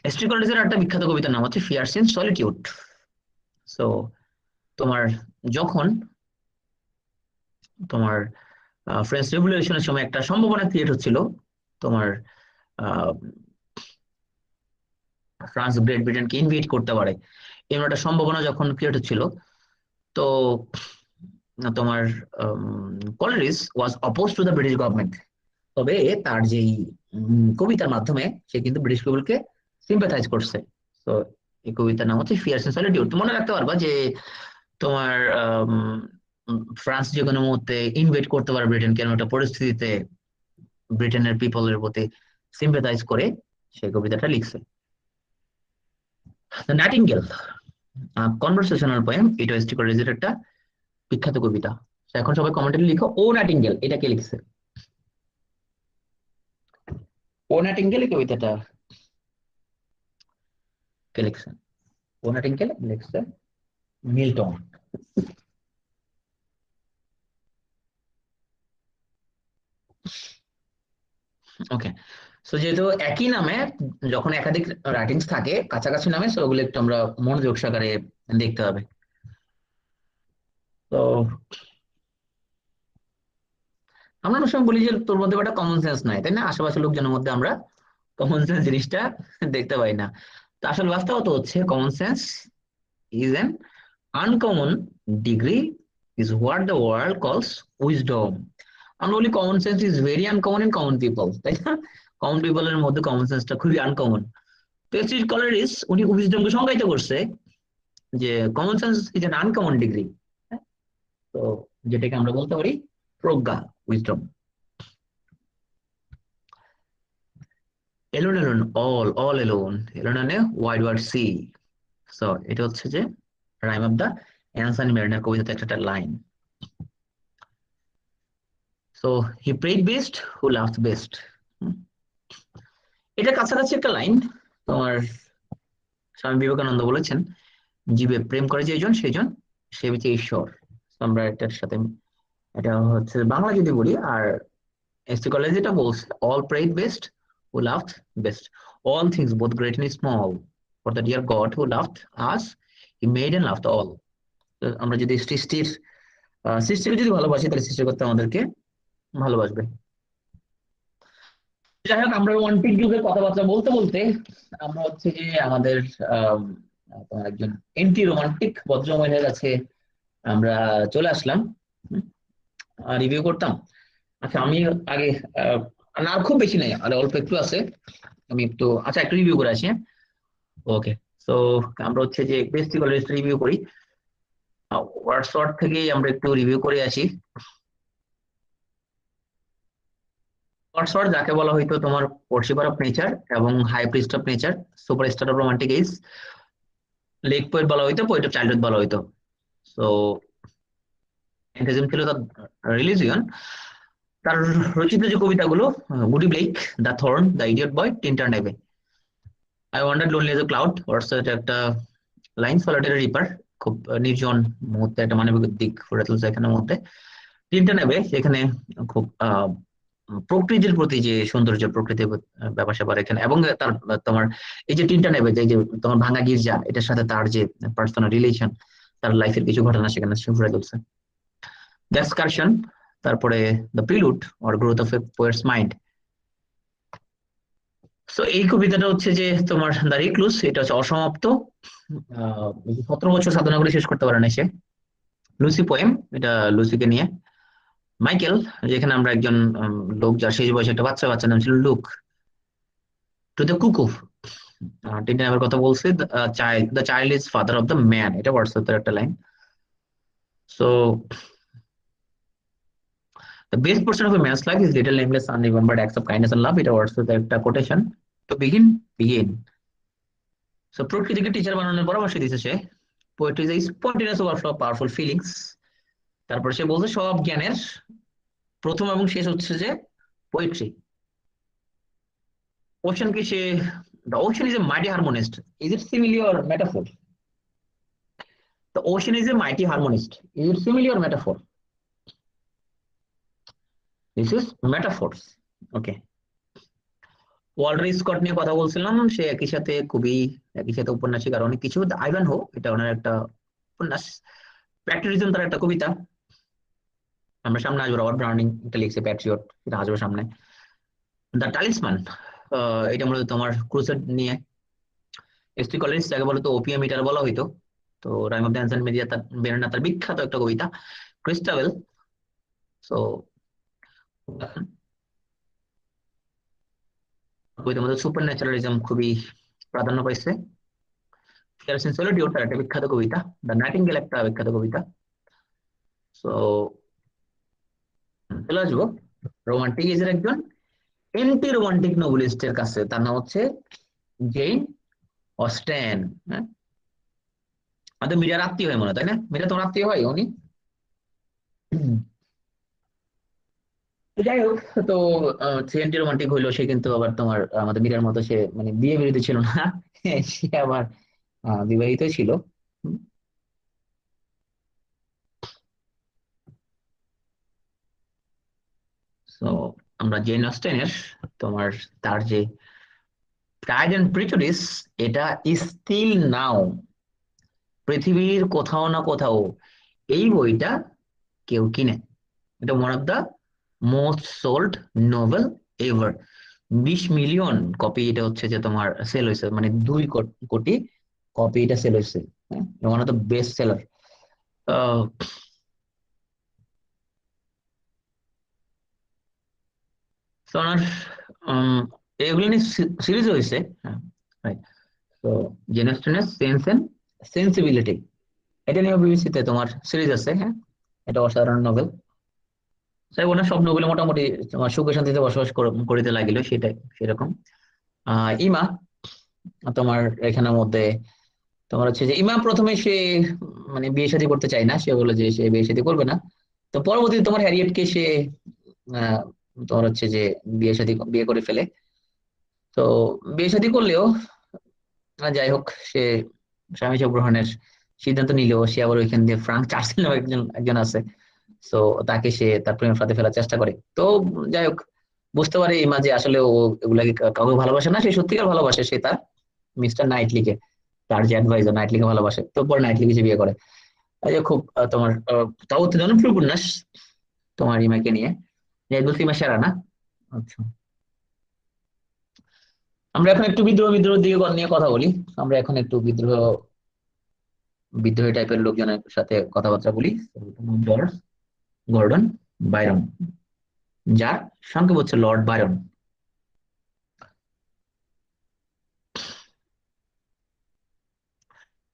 এসটি কলেজের একটা বিখ্যাত কবিতার নাম হচ্ছে ফিয়ার্স ইন সলিটিউড। সো তোমার যখন তোমার ফ্রেঞ্চ রেভলিউশনের সময় একটা সম্ভাবনা ক্রিয়েট হচ্ছিল, তোমার আহ, ফ্রান্স গ্রেট ব্রিটেনকে ইনভেড করতে পারে এমন একটা সম্ভাবনা যখন ক্রিয়েট হচ্ছিল, তো তোমার Coleridge was oppose to the British government. তবে তার যেই কবিতার মাধ্যমে সে কিন্তু ব্রিটিশ পিপলকে সিম্পাথাইজ করছে। তো এই কবিতার নাম হচ্ছে ফিয়ার্স এন্ড সলিটিউড। মনে রাখতে পারবা যে তোমার ফ্রান্স যে কোনো মুহূর্তে ইনভেড করতে পারে ব্রিটেনকে, এমন একটা পরিস্থিতিতে ব্রিটেনের পিপলের প্রতি সিম্পাথাইজ করে সেই কবিতাটা লিখছে। দ্য নাইটিঙ্গেল, কনভারসেশনাল পোয়েম, এটা এসটি কলেজের একটা বিখ্যাত কবিতা। তো এখন সবাই কমেন্টে লিখো ও নাইটিঙ্গেল এটা কে লিখছে। ও নাইটিঙ্গেল এই কবিতাটা কে লিখছে? ও নাইটিঙ্গেল লিখছে মিল্টন। ওকে। সো যেহেতু একই নামে যখন একাধিক রাইটিংস থাকে কাছাকাছি নামে, সো ওগুলো একটু আমরা মনোযোগ সহকারে দেখতে হবে। তো আমরা অনেক সময় বলি যে তোর মধ্যে একটা কমন সেন্স নাই, তাই না? আশেপাশের লোকজনের মধ্যে আমরা কমন সেন্স জিনিসটা দেখতে পাই না। তো আসলে বাস্তবতা হচ্ছে common sense is an uncommon degree is what the world calls wisdom. আমরা বলি common sense is very uncommon in common people, তাই না? কমন পিপল এর মধ্যে কমন সেন্সটা খুবই আনকমন। তো এসিড কলারিস উনি উইজডমকে সংজ্ঞায়িত করছে যে common sense is an uncommon degree. তো যেটাকে আমরা বলতে পারি প্রজ্ঞা, wisdom. Alone alone all alone, alone মানে ওয়াইড ওয়ার্ড সি। সো এটা হচ্ছে যে রাইম অফ দা অ্যানসানি মেরিনের কবিতাতে একটা line. So he prayed best who loved best, এটা কাছাকাছি একটা লাইন। তোমার স্বামী বিবেকানন্দ বলেছেন, জীবে প্রেম করে যেজন সেজন সে হচ্ছে ঈশ্বর। আমরা এটার সাথে এটা হচ্ছে বাংলা যদি বলি, আর এসটি কলেজ যেটা বলছে, all prayed best who loved best, all things both great and small for the dear God who loved us he made and loved all. আমরা যদি সৃষ্টিকে যদি ভালোবাসি, তাহলে সৃষ্টিকর্তা আমাদেরকে ভালোবাসবে। যাই হোক, আমরা রোমান্টিক যুগের কথাবার্তা বলতে বলতে আমরা হচ্ছে যে আমাদের আম, তোমার একজন এন্টি রোমান্টিক ভদ্রমহিলার কাছে আমরা চলে আসলাম, রিভিউ করতাম। আচ্ছা আমি আগে আহ, না খুব বেশি নেই, আর অল্প একটু আছে, আমি একটু আচ্ছা একটু রিভিউ করে আসি। ওকে, তো আমরা হচ্ছে যে বেস্ট কলেজ রিভিউ করি, ওয়ার্ডসওয়ার্থ থেকেই আমরা একটু রিভিউ করে আসি। ওয়ার্ডসওয়ার্থ যাকে বলা হয়তো তোমার ওরশিপার অফ নেচার এবং high priest of nature, superstar of romantic age, lake poet বলা হইতো, পোয়েট অফ চাইল্ডহুড বলা হইতো। তো ছিল তার রিলিজিয়ন। তার রচিত যে কবিতাগুলো, Goody Blake, the thorn, the idiot boy, Tintern Abbey, I wonder lonely as a cloud, WhatsApp একটা লাইন, সলিটারি রিপার, খুব নির্জন মুহূর্তে একটা মানবিক দিক ফুটে তুলছে এখানের মধ্যে। টিন্টার নেবে এখানে খুব প্রকৃতির প্রতি যে সৌন্দর্য, প্রকৃতির ব্যাপার স্যাপার এখানে, এবং তার তোমার এই যে টিনটা নেবে, যে তোমার ভাঙা গির্জা, এটার সাথে তার যে পার্সোনাল রিলেশন, তার লাইফের কিছু ঘটনা সেখানে সে ফুটে তুলছে। দ্য এক্সকারশন, তারপরে The Prelude or Growth of a Poet's Mind. So এই কবিতাটা হচ্ছে যে তোমার দ্য রিক্লুস, এটা হচ্ছে অসমাপ্ত, 17 বছর সাধনা করে শেষ করতে পারে না সে। লুসি পোয়েম, এটা লুসিকে নিয়ে। মাইকেল, যেখানে আমরা একজন লোক, যার শেষ বয়সে একটা বাচ্চা, বাচ্চার নাম ছিল লুক। টু দ্য কুকু, টিনটিন আবার কথা বলছে, the child is father of the man, এটা হোয়াটসঅ্যাপের একটা line. So the best portion of a man's life is little nameless unremembered acts of kindness and love, এটা হোয়াটসঅ্যাপের একটা কোটেশন। তো বিগিন। সো প্রকৃতিকে টিচার বানানোর পরামর্শ দিয়েছে সে। Poetry is spontaneous overflow of powerful feelings. তারপর সে বলছে সব জ্ঞানের প্রথম এবং শেষ হচ্ছে যে পোয়েট্রি। ওশানকে সে, the ocean is a mighty harmonist, is it simile or metaphor? The ocean is a mighty harmonist, is it simile or metaphor? This is metaphors. Okay, Walter Scott নিয়ে কথা বলছিলাম, সে একই সাথে উপন্যাসিক আর অনেক কিছু। আইভান হো, এটা ওনার একটা উপন্যাস। প্যাট্রিয়টিজম তার একটা কবিতা, আমরা সামনে আসবো। রবার্ট ব্রাউনিং এটা লিখছে, প্যাট্রিয়ট, এটা আসবে সামনে। দ্য টালিসমান, এটা মূলত তোমার ক্রুসেড নিয়ে। এসটি কলেজ, যাকে বলতো ওপিয়াম ইটার বলা হইতো। তো রাইম অফ দ্য অ্যানসিয়েন্ট মেডিয়া, তার বেরেনা তার বিখ্যাত একটা কবিতা, ক্রিস্টাবেল। সো কবিতার মধ্যে সুপার ন্যাচারালিজম খুবই প্রাধান্য পাইছে। ফিয়ারস ইন সলিটিউড তার একটা বিখ্যাত কবিতা, দ্য নাইটিঙ্গেল একটা বিখ্যাত কবিতা। সো চলে আসবো রোমান্টিক এজের একজন এন্টি রোমান্টিক নোবেলিস্টের কাছে, তার নাম হচ্ছে জেইন অস্টেন। হ্যাঁ, আমাদের মীরার আত্মীয় হয় মনে হয়, তাই না? মীরা তোমার আত্মীয় হয় উনি? তো যাই হোক, তো সে এন্টি রোমান্টিক হইলো, সে কিন্তু আবার তোমার আমাদের মীরার মতো সে মানে বিয়ে বিরোধী ছিল না। সে আবার বিবাহিত ছিল। তো আমরা জেন অস্টেনের তোমার তার যে প্রাইড এন্ড প্রিজুডিস, এটা স্টিল নাও পৃথিবীর কোথাও না কোথাও এই বইটা কেউ কিনে। এটা one of the most sold novel ever. 20 million copy এটা হচ্ছে যে তোমার সেল হয়েছে, মানে 2 কোটি কপি এটা সেল হয়েছে। One of the best seller. তো ওনার এগুলো নিয়ে সিরিজ হয়েছে। হ্যাঁ, রাইট। তো জেনারেশনের সেন্স এন্ড সেন্সিবিলিটি, এটা নিয়ে বিবিসিতে তোমার সিরিজ আছে। হ্যাঁ, এটা অসাধারণ নোবেল। তাই ওনার সব নোবেল মোটামুটি তোমার সুখে শান্তিতে বসবাস করিতে লাগিল, সেটাই সেরকম। ইমা তোমার এখানের মধ্যে তোমার হচ্ছে যে ইমা প্রথমে সে মানে বিয়ে শাদী করতে চায় না, সে বলে যে সে বিয়ে শাদী করবে না। তো পরবর্তীতে তোমার হ্যারিয়েটকে সে আহ, তোমার হচ্ছে যে বিয়ে করে ফেলে। তো বিয়ে শাদী করলেও যাই হোক, সে স্বামীত্ব গ্রহণের সিদ্ধান্ত নিলেও সে আবার ওইখান দিয়ে ফ্রাঙ্ক চার্চিল নামে একজন একজন আছে। তো তাকে সে তার প্রেমের ফাঁদে ফেলার চেষ্টা করে। তো যাই হোক, বুঝতে পারে ইমা যে আসলে ও এগুলাকে কাউকে ভালোবাসে না, সে সত্যিকার ভালোবাসে সে তার মিস্টার নাইটলিকে, তার যে অ্যাডভাইজার নাইটলিকে ভালোবাসে। তো পরে নাইটলিকে সে বিয়ে করে। এই যে খুব তোমার তাও জনপ্রিয় উপন্যাস তোমার ইমাকে নিয়ে। এই বলছি ইমা সেরা না। আচ্ছা, আমরা এখন একটু বিদ্রোহ বিদ্রোহ দিকে নিয়ে কথা বলি। আমরা এখন একটু বিদ্রোহী টাইপের লোকজনের সাথে কথাবার্তা বলি। জর্জ গর্ডন বাইরন, যার সংক্ষেপ হচ্ছে লর্ড বাইরন।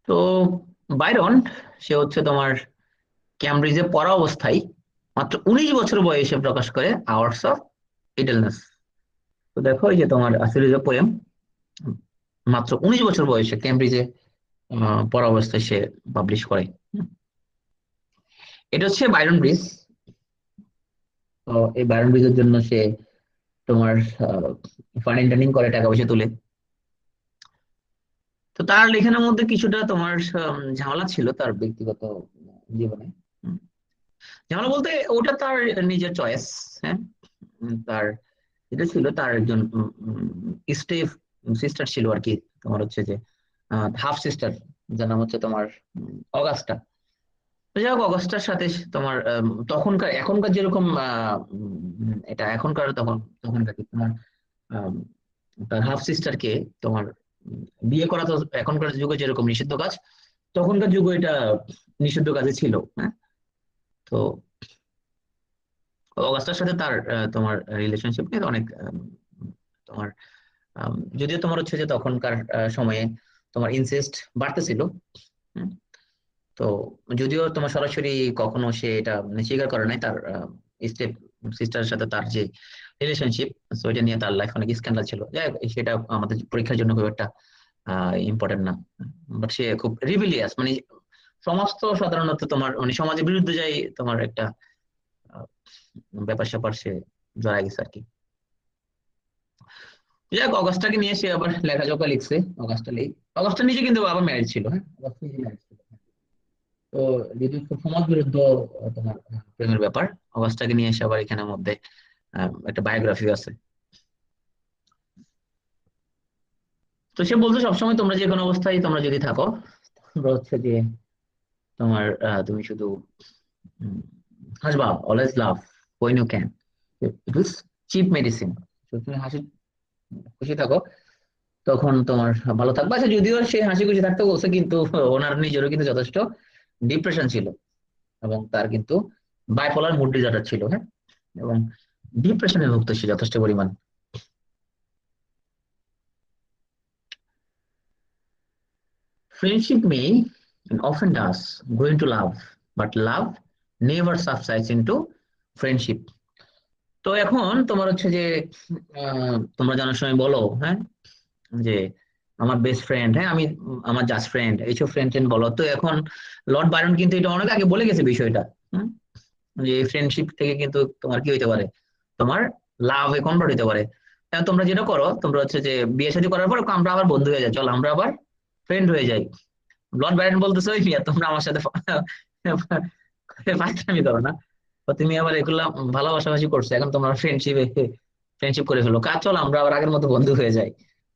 তো বাইরন সে হচ্ছে তোমার ক্যামব্রিজে পড়া অবস্থায় মাত্র 19 বছর বয়সে প্রকাশ করে আওয়ার্স অফ ইডলনেস। তো দেখো এই যে তোমার সিরিজ অফ পোয়েম, মাত্র 19 বছর বয়সে ক্যামব্রিজে পড়া অবস্থায় সে পাবলিশ করে। হুম। এটা হচ্ছে বাইরন ব্রিজ। তো এই বাইরন ব্রিজের জন্য সে তোমার ফান্ডিং টান্ডিং করে, টাকা পয়সা তুলে। তো তার লেখার মধ্যে কিছুটা তোমার ঝামেলা ছিল তার ব্যক্তিগত জীবনে। হুম। ঝামেলা বলতে ওটা তার নিজের চয়েস। হ্যাঁ, তার এটা ছিল তার একজন স্টেপ সিস্টার ছিল আর কি, তোমার হচ্ছে যে হাফ সিস্টার, যার নাম হচ্ছে তোমার অগাস্টা। তো যাই হোক, অগাস্টার সাথে তোমার তখনকার এখনকার যেরকম এটা এখনকার তখনকার কি তোমার আম, তার হাফ সিস্টারকে তোমার বিয়ে করা তো এখনকার যুগে যেরকম নিষিদ্ধ কাজ, তখনকার যুগে এটা নিষিদ্ধ কাজে ছিল। হ্যাঁ। তো অগাস্টার সাথে তার তোমার রিলেশনশিপ নিয়ে অনেক তোমার যদিও তোমার হচ্ছে যে তখনকার সময়ে তোমার ইনসেস্ট বাড়তেছিল। হুম। তো যদিও তোমার সরাসরি কখনো সে এটা মানে স্বীকার করে নাই তার স্টেপ সিস্টারের সাথে তার যে রিলেশনশিপ, তো এটা নিয়ে তার লাইফ অনেক স্ক্যান্ডাল ছিল। যাই হোক, সেটা আমাদের পরীক্ষার জন্য খুব একটা ইম্পর্টেন্ট না। বাট সে খুব রিবিলিয়াস, মানে সমাজ তো সাধারণত তোমার মানে সমাজের বিরুদ্ধে যাই তোমার একটা আহ, ব্যাপার স্যাপার সে জড়াই গেছে আর কি। যাই হোক, অগাস্টাকে নিয়ে সে আবার লেখাজোকা লিখছে। অগাস্টা নিজে কিন্তু আবার ম্যারিড ছিল। হ্যাঁ, অগাস্টা নিজে married ছিল। তো যদি খুব সমাজ বিরুদ্ধ তোমার প্রেমের ব্যাপার, অগাস্টাকে নিয়ে এসে আবার এখানের মধ্যে একটা বায়োগ্রাফি আছে। তো সে বলতো সবসময় তোমরা যে কোনো অবস্থায় তোমরা যদি থাকো, তোমরা হচ্ছে যে তোমার তুমি শুধু হাসবা, always love when you can, it is cheap medicine. তুমি হাসি খুশি থাকো, তখন তোমার ভালো থাকবে। আচ্ছা, যদিও সে হাসি খুশি থাকতে বলছে, কিন্তু ওনার নিজেরও কিন্তু যথেষ্ট ডিপ্রেশন ছিল, এবং তার কিন্তু বাইপোলার মুড ডিসঅর্ডার ছিল। হ্যাঁ, এবং ডিপ্রেশনে ভুগত সে যথেষ্ট পরিমাণ। Friendship may and often does go into love, but love never subsides into friendship. তো এখন তোমার হচ্ছে যে তোমরা জানার সময় বলো, হ্যাঁ, যে আমার বেস্ট ফ্রেন্ড, হ্যাঁ আমি আমার জাস্ট ফ্রেন্ড, এইসব ফ্রেন্ড ট্রেন্ড বলো। তো এখন লর্ড বায়রন কিন্তু এটা অনেক আগে বলে গেছে বিষয়টা। হুম। যে ফ্রেন্ডশিপ থেকে কিন্তু তোমার কি হইতে পারে, তোমার লাভে কনভার্ট হইতে পারে। এখন তোমরা যেটা করো, তোমরা হচ্ছে যে বিয়ে শাদী করার পর আমরা আবার বন্ধু হয়ে যাই, চল আমরা আবার ফ্রেন্ড হয়ে যাই। লর্ড ব্রায়ান বলতেছে ওই মিয়া তোমরা আমার সাথে ফাইজলামি করো না। তো তুমি আবার এগুলা ভালোবাসাবাসি করছো, এখন তোমরা ফ্রেন্ডশিপ করে ফেলো, কাজ চল আমরা আবার আগের মতো বন্ধু হয়ে যাই।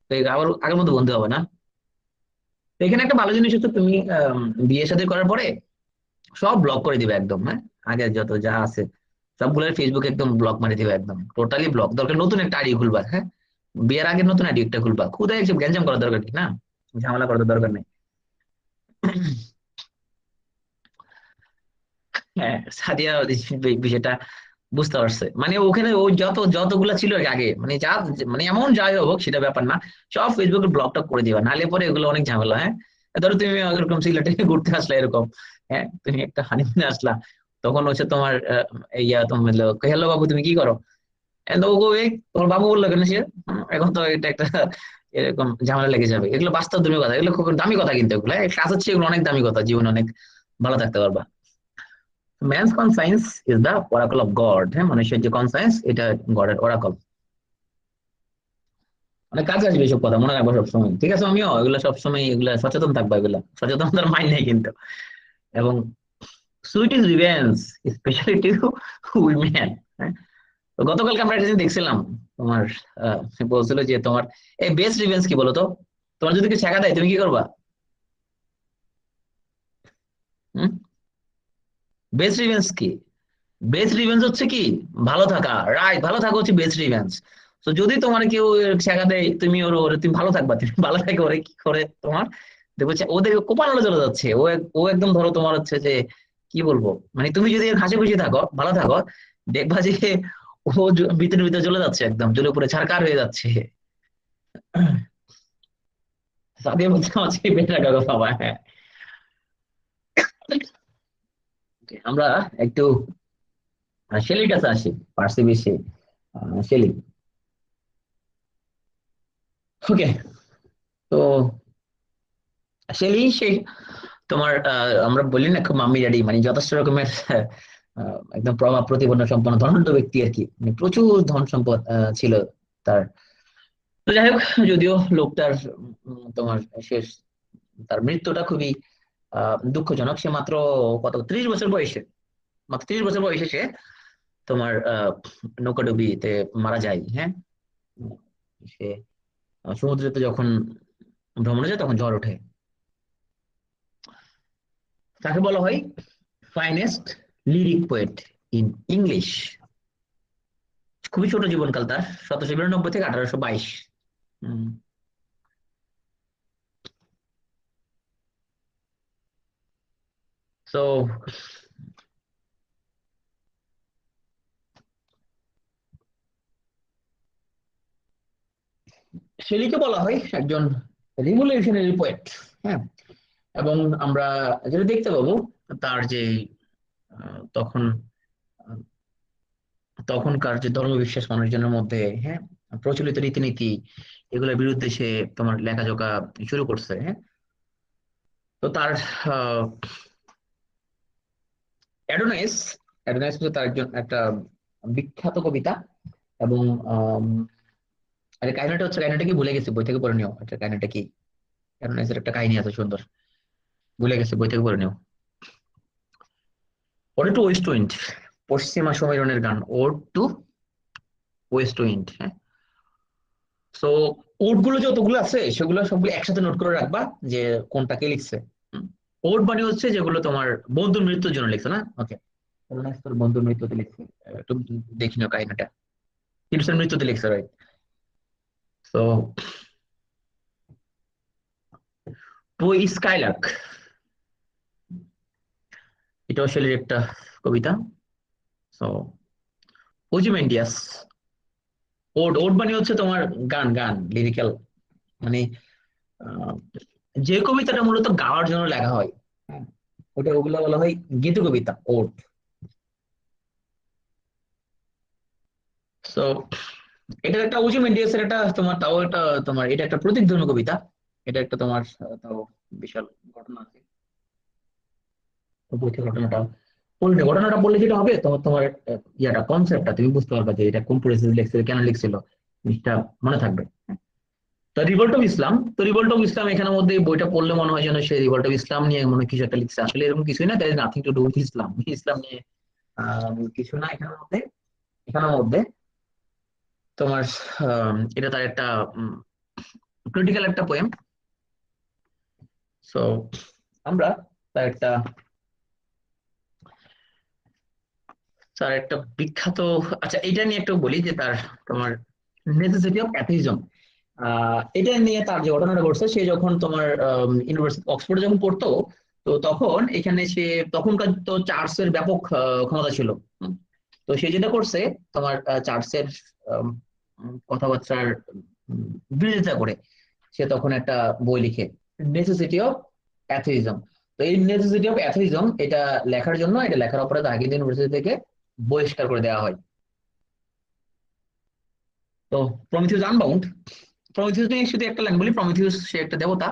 তো আবার আগের মতো বন্ধু হবে না। তো এখানে একটা ভালো জিনিস হচ্ছে, তুমি বিয়ে শাদী করার পরে সব ব্লক করে দিবে একদম। হ্যাঁ, আগে যত যা আছে সবগুলো ফেসবুক একদম ব্লক মারি দিবে, একদম টোটালি ব্লক। দরকার নতুন একটা আইডি খুলবা। হ্যাঁ, বিয়ের আগে নতুন আইডি একটা খুলবা, খুদাই গ্যাঞ্জাম করার দরকার কি না, ঝামেলা করার তো দরকার নেই। হ্যাঁ, সাদিয়া বিষয়টা বুঝতে পারছে, মানে ওখানে ও যতগুলা ছিল আগে, মানে মানে এমন যাই হোক সেটা ব্যাপার না, সব ফেসবুকে ব্লকটা করে দিবা, নাহলে পরে এগুলো অনেক ঝামেলা। হ্যাঁ, ধরো তুমি এরকম সিলেটে ঘুরতে আসলা এরকম, হ্যাঁ তুমি একটা হানিমুনে আসলা, তখন হচ্ছে তোমার ইয়া তুমি বললো, হ্যালো বাবু তুমি কি করো, And ও এই তোমার বাবু বললো কেন সে, এখন তো এটা একটা এরকম ঝামেলা লেগে যাবে। এগুলো বাস্তব ধর্মী কথা, এগুলো খুব দামি কথা, কিন্তু এগুলো কাজ হচ্ছে, এগুলো অনেক দামি কথা, জীবনে অনেক ভালো থাকতে পারবা। Man's conscience is the oracle of God. হ্যাঁ, মানুষের যে কনসায়েন্স এটা গডের ওরাকল। মানে কাজে আসবে এসব কথা, মনে রাখবো সবসময়, ঠিক আছে? আমিও এগুলা সবসময় এগুলা সচেতন থাকবো, এগুলা সচেতনতার মাইন্ড নেই কিন্তু। এবং sweet is revenge, specially to women. হ্যাঁ, তো গতকালকে আমরা একটা জিনিস দেখছিলাম, তোমার সে বলছিল যে তোমার এই বেস্ট রিভেঞ্জ কি বলো তো? তোমার যদি কেউ ছেঁকা দেয় তুমি কি করবা? হুম, বেস্ট রিভেঞ্জ কি? বেস্ট রিভেঞ্জ হচ্ছে কি, ভালো থাকা, রাইট, ভালো থাকা হচ্ছে বেস্ট রিভেঞ্জ। তো যদি তোমার কেউ ছেঁকা দেয়, তুমি ওরে তুমি ভালো থাকবা, তুমি ভালো থাকে, ওরে কি করে তোমার দেখবো ওদের কোপানো চলে যাচ্ছে, ও একদম ধরো তোমার হচ্ছে যে কি বলবো, মানে তুমি যদি হাসি খুশি থাকো, ভালো থাকো, দেখবা যে ও ভিতরে ভিতরে চলে যাচ্ছে, একদম জ্বলে পুড়ে ছারকার হয়ে যাচ্ছে। সাথে বলতে হচ্ছে বেঁচে থাকার কথা বাবা। হ্যাঁ, আমরা একটু শেলির কাছে আসি, পার্সি বেশি শেলি। ওকে, তো শেলি সেই তোমার আমরা বলি না খুব মাম্মি ড্যাডি, মানে যথেষ্ট রকমের একদম প্রভাব প্রতিপন্ন সম্পন্ন ধনাঢ্য ব্যক্তি আর কি, মানে প্রচুর ধন সম্পদ ছিল তার। তো যাই হোক, যদিও লোকটার তোমার শেষ, তার মৃত্যুটা খুবই দুঃখজনক। সে মাত্র কত 30 বছর বয়সে, মাত্র 30 বছর বয়সে সে তোমার নৌকাডুবিতে মারা যায়। হ্যাঁ, সে সমুদ্রেতে যখন ভ্রমণে যায় তখন ঝড় ওঠে। তাকে বলা হয় finest lyric poet in English. খুবই ছোট জীবনকাল তার, 1792 থেকে 1822। তো শেলিকে বলা হয় একজন রিভলিউশনারি পোয়েট। হ্যাঁ, এবং আমরা যেটা দেখতে পাবো, তার যে তখন আহ, তখনকার যে ধর্মবিশ্বাস মানুষজনের মধ্যে, হ্যাঁ, প্রচলিত রীতিনীতি, এগুলোর বিরুদ্ধে সে তোমার লেখাজোখা শুরু করছে। হ্যাঁ, তো তার অ্যাডোনাইস, অ্যাডোনাইস হচ্ছে তার একজন একটা বিখ্যাত কবিতা। এবং আম, আরে কাহিনীটা হচ্ছে, কাহিনীটা কি ভুলে গেছি, বই থেকে পড়ে নিও, আচ্ছা কাহিনীটা কি, অ্যাডোনাইসের একটা কাহিনী আছে সুন্দর, ভুলে গেছি, বই থেকে পড়ে নিও। ওড টু ওয়েস্ট উইন্ড, পশ্চিমা সমীরণের গান, ওড টু ওয়েস্ট উইন্ড। হ্যাঁ, তো ওড গুলো যতগুলো আছে সেগুলো সবগুলো একসাথে নোট করে রাখবা, যে কোনটা কে লিখছে। ওড মানে হচ্ছে যেগুলো তোমার বন্ধুর মৃত্যুর জন্য লিখছে না। ওকে, তোর বন্ধুর মৃত্যুতে লিখছে, একটু দেখি নাও কাহিনীটা, তিনশোর মৃত্যুতে লিখছে, রাইট? তো বই স্কাইলার্ক, এটা আসলে একটা কবিতা। তো ওজিমেন্ডিয়াস, ওড, ওড মানে হচ্ছে তোমার গান, গান লিরিক্যাল, মানে আহ, যে কবিতাটা মূলত গাওয়ার জন্য লেখা হয়, হ্যাঁ, ওগুলা বলা হয় গীত কবিতা, ওড। তো এটা একটা ওজিমেন্ডিয়াস এর একটা তোমার, তাও এটা তোমার, এটা একটা প্রতীকধর্মী কবিতা। এটা একটা তোমার তাও বিশাল ঘটনা আছে। তো বইতে ঘটনাটা পড়লে, ঘটনাটা পড়লে যেটা হবে তোমার, তোমার ইয়াটা কনসেপ্টটা তুমি বুঝতে পারবে, যে এটা কোন পরিস্থিতি লিখছিল, কেন লিখছিল, জিনিসটা মনে থাকবে। তো রিভোল্ট অফ ইসলাম, তো রিভোল্ট অফ ইসলাম এখানের মধ্যে বইটা পড়লে মনে হয় যেন সে রিভোল্ট অফ ইসলাম নিয়ে মনে হয় কিছু একটা লিখছে, আসলে এরকম কিছুই না, there is nothing to do with Islam, ইসলাম নিয়ে কিছু না এখানের মধ্যে। এখানের মধ্যে তোমার এটা তার একটা ক্রিটিক্যাল একটা পোয়েম। সো আমরা তার একটা, তার একটা বিখ্যাত, আচ্ছা এটা নিয়ে একটু বলি যে তার তোমার নেসেসিটি অফ অ্যাথিজম, এটা নিয়ে তার যে ঘটনাটা ঘটছে, সে যখন তোমার ইউনিভার্সিটি অক্সফোর্ডে যখন পড়তো, তো তখন এখানে সে, তখনকার তো চার্লসের ব্যাপক ক্ষমতা ছিল। হুম। তো সে যেটা করছে, তোমার চার্লসের কথাবার্তার বিরোধিতা করে সে তখন একটা বই লিখে, নেসেসিটি অফ অ্যাথিজম। তো এই নেসেসিটি অফ অ্যাথিজম এটা লেখার জন্য, এটা লেখার অপরাধে হার্ভার্ড ইউনিভার্সিটি থেকে বহিষ্কার করে দেওয়া হয়। তো প্রমিথিউস আনবাউন্ড, প্রমিথিউস নিয়ে শুধু একটা লাইন বলি। প্রমিথিউস সে একটা দেবতা,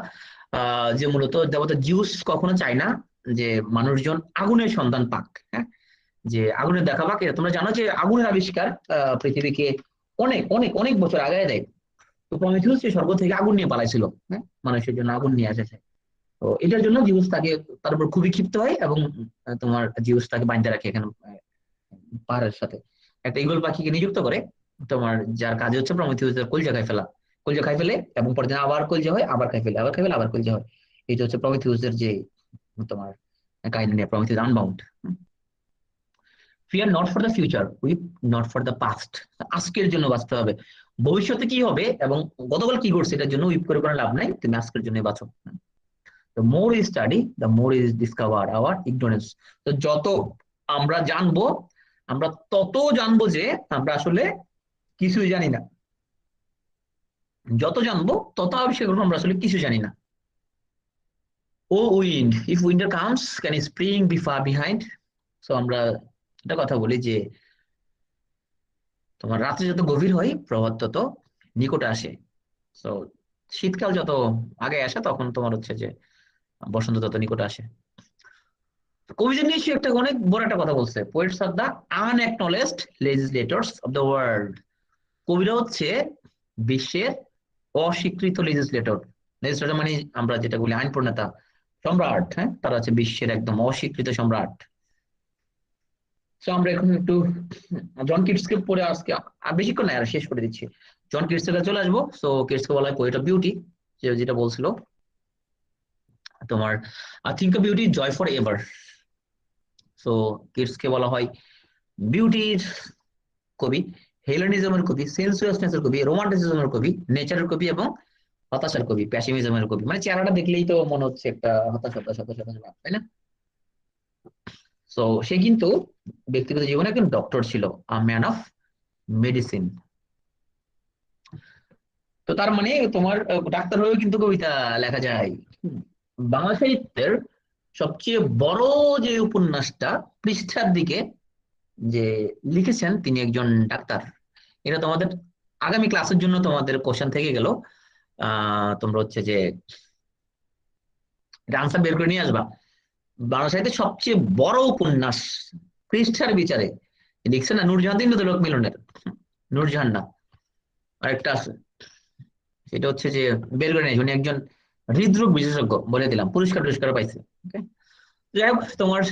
যে মূলত দেবতা জিউস কখনো চায় না যে মানুষজন আগুনের সন্ধান পাক। হ্যাঁ, যে আগুনের দেখা পাক। এটা তোমরা জানো যে আগুনের আবিষ্কার পৃথিবীকে অনেক অনেক অনেক বছর আগে দেয়। তো প্রমিথিউস সে স্বর্গ থেকে আগুন নিয়ে পালাইছিল, হ্যাঁ, মানুষের জন্য আগুন নিয়ে এসেছে। তো এটার জন্য জিউস তাকে, তার উপর খুবই ক্ষিপ্ত হয় এবং তোমার জিউস তাকে বাঁধতে রাখে এখানে পাহাড়ের সাথে, একটা ঈগল পাখিকে নিযুক্ত করে, তোমার যার কাজ হচ্ছে প্রমিথিউসের কলজা খাই ফেলা। কলজা খাই ফেলে এবং পরের দিন আবার কলজা হয়, আবার খাই ফেলে, আবার খাই ফেলে, আবার কলজা হয়। এটা হচ্ছে প্রমিথিউসের যে তোমার কাহিনী নিয়ে, Prometheus unbound. Fear not for the future, weep not for the past. আজকের জন্য বাঁচতে হবে, ভবিষ্যতে কি হবে এবং গতকাল কি করছে এটার জন্য উইপ করে কোনো লাভ নাই, তুমি আজকের জন্য বাঁচো। The more we study, the more is discover our ignorance. তো যত আমরা জানবো, আমরা তত জানবো যে আমরা আসলে কিছুই জানি না। যত জানবো তত আবিষ্কার করবো আমরা আসলে কিছু জানি না। O wind, if winter comes can spring be far behind. So আমরা একটা কথা বলি যে তোমার রাত্রি যত গভীর হয় প্রভাত তত নিকটে আসে। তো শীতকাল যত আগে আসে তখন তোমার হচ্ছে যে বসন্ত তত নিকটে আসে। কবিদের নিয়ে সে একটা অনেক বড় একটা কথা বলছে, poets are the unacknowledged legislators of the world. কবিরা হচ্ছে বিশ্বের অস্বীকৃত লেজিসলেটর। লেজিসলেটর মানে আমরা যেটা বলি আইন প্রণেতা, সম্রাট। হ্যাঁ, তারা হচ্ছে বিশ্বের একদম অস্বীকৃত সম্রাট। তো আমরা এখন একটু জন কিটসকে পড়ে আজকে আর বেশিক্ষণ নাই, আর শেষ করে দিচ্ছি। জন কিটস এর কাছে চলে আসবো। সো কিটসকে বলা হয় পোয়েট অফ বিউটি, যেটা বলছিল তোমার thing of beauty joy for ever. So কিটসকে বলা হয় বিউটির কবি, হেলেনিজমের কবি, সেন্সুয়াসনেস এর কবি, রোমান্টিসিজমের কবি, নেচারের কবি এবং হতাশার কবি, প্যাসিমিজমের কবি। মানে চেহারাটা দেখলেই তো মনে হচ্ছে একটা হতাশ হতাশ হতাশ হতাশ ভাব, তাই না? তো সে কিন্তু ব্যক্তিগত জীবনে একজন ডক্টর ছিল, ম্যান অফ মেডিসিন। তো তার মানে তোমার ডাক্তার হয়েও কিন্তু কবিতা লেখা যায়। হুম। বাংলা সাহিত্যের সবচেয়ে বড় যে উপন্যাসটা পৃষ্ঠার দিকে যে লিখেছেন তিনি একজন ডাক্তার। এটা তোমাদের আগামী ক্লাসের জন্য তোমাদের কোশ্চেন থেকে গেল। তোমরা হচ্ছে যে আনসার বের করে নিয়ে আসবা। বাংলা সাহিত্যের সবচেয়ে বড় উপন্যাস পৃষ্ঠার বিচারে লিখছে না নূরজাহান, তিন লোক মিলনের নূরজাহান না, আরেকটা আছে, সেটা হচ্ছে যে বের করে নিয়েছে, উনি একজন হৃদরোগ বিশেষজ্ঞ, বলে দিলাম, পুরস্কার পাইছে। ওকে, যাই হোক, তোমার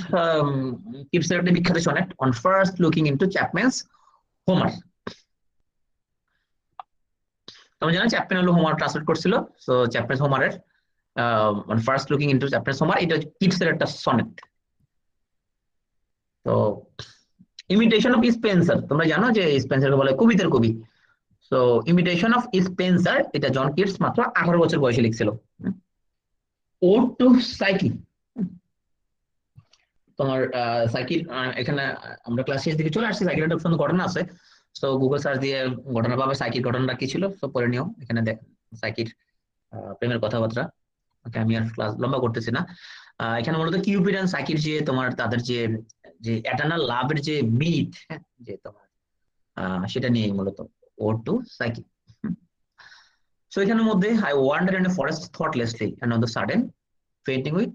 কিপসের একটা বিখ্যাত sonnet on first looking into Chapman's Homer. তোমরা জানো চ্যাপম্যান হলো হোমার ট্রান্সলেট করছিল। তো চ্যাপম্যান হোমারের first looking into Chapman Homer, এটা কিপসের একটা সনেট। তো ইমিটেশন অফ স্পেন্সার, তোমরা জানো যে স্পেন্সারকে বলে কবিতার কবি। তো ইমিটেশন অফ স্পেন্সার এটা জন কিটস মাত্র 18 বছর বয়সে লিখছিল। ওড টু সাইকি, তোমার সাইকির এখানে আমরা ক্লাস শেষ দিকে চলে আসছি। সাইকির একটা সুন্দর ঘটনা আছে। তো গুগল সার্চ দিয়ে ঘটনা পাবে সাইকির ঘটনাটা কি ছিল, তো পরে নিও। এখানে দেখ সাইকির প্রেমের কথাবার্তা। ওকে, আমি আর ক্লাস লম্বা করতেছি না। এখানে মূলত কিউপিড এন্ড সাইকির যে তোমার তাদের যে যে এটার্নাল লাভের যে মিথ, হ্যাঁ, যে তোমার সেটা নিয়ে মূলত ওড টু সাইকি। সো এখানের মধ্যে I wander in a forest thoughtlessly and on the sudden fainting with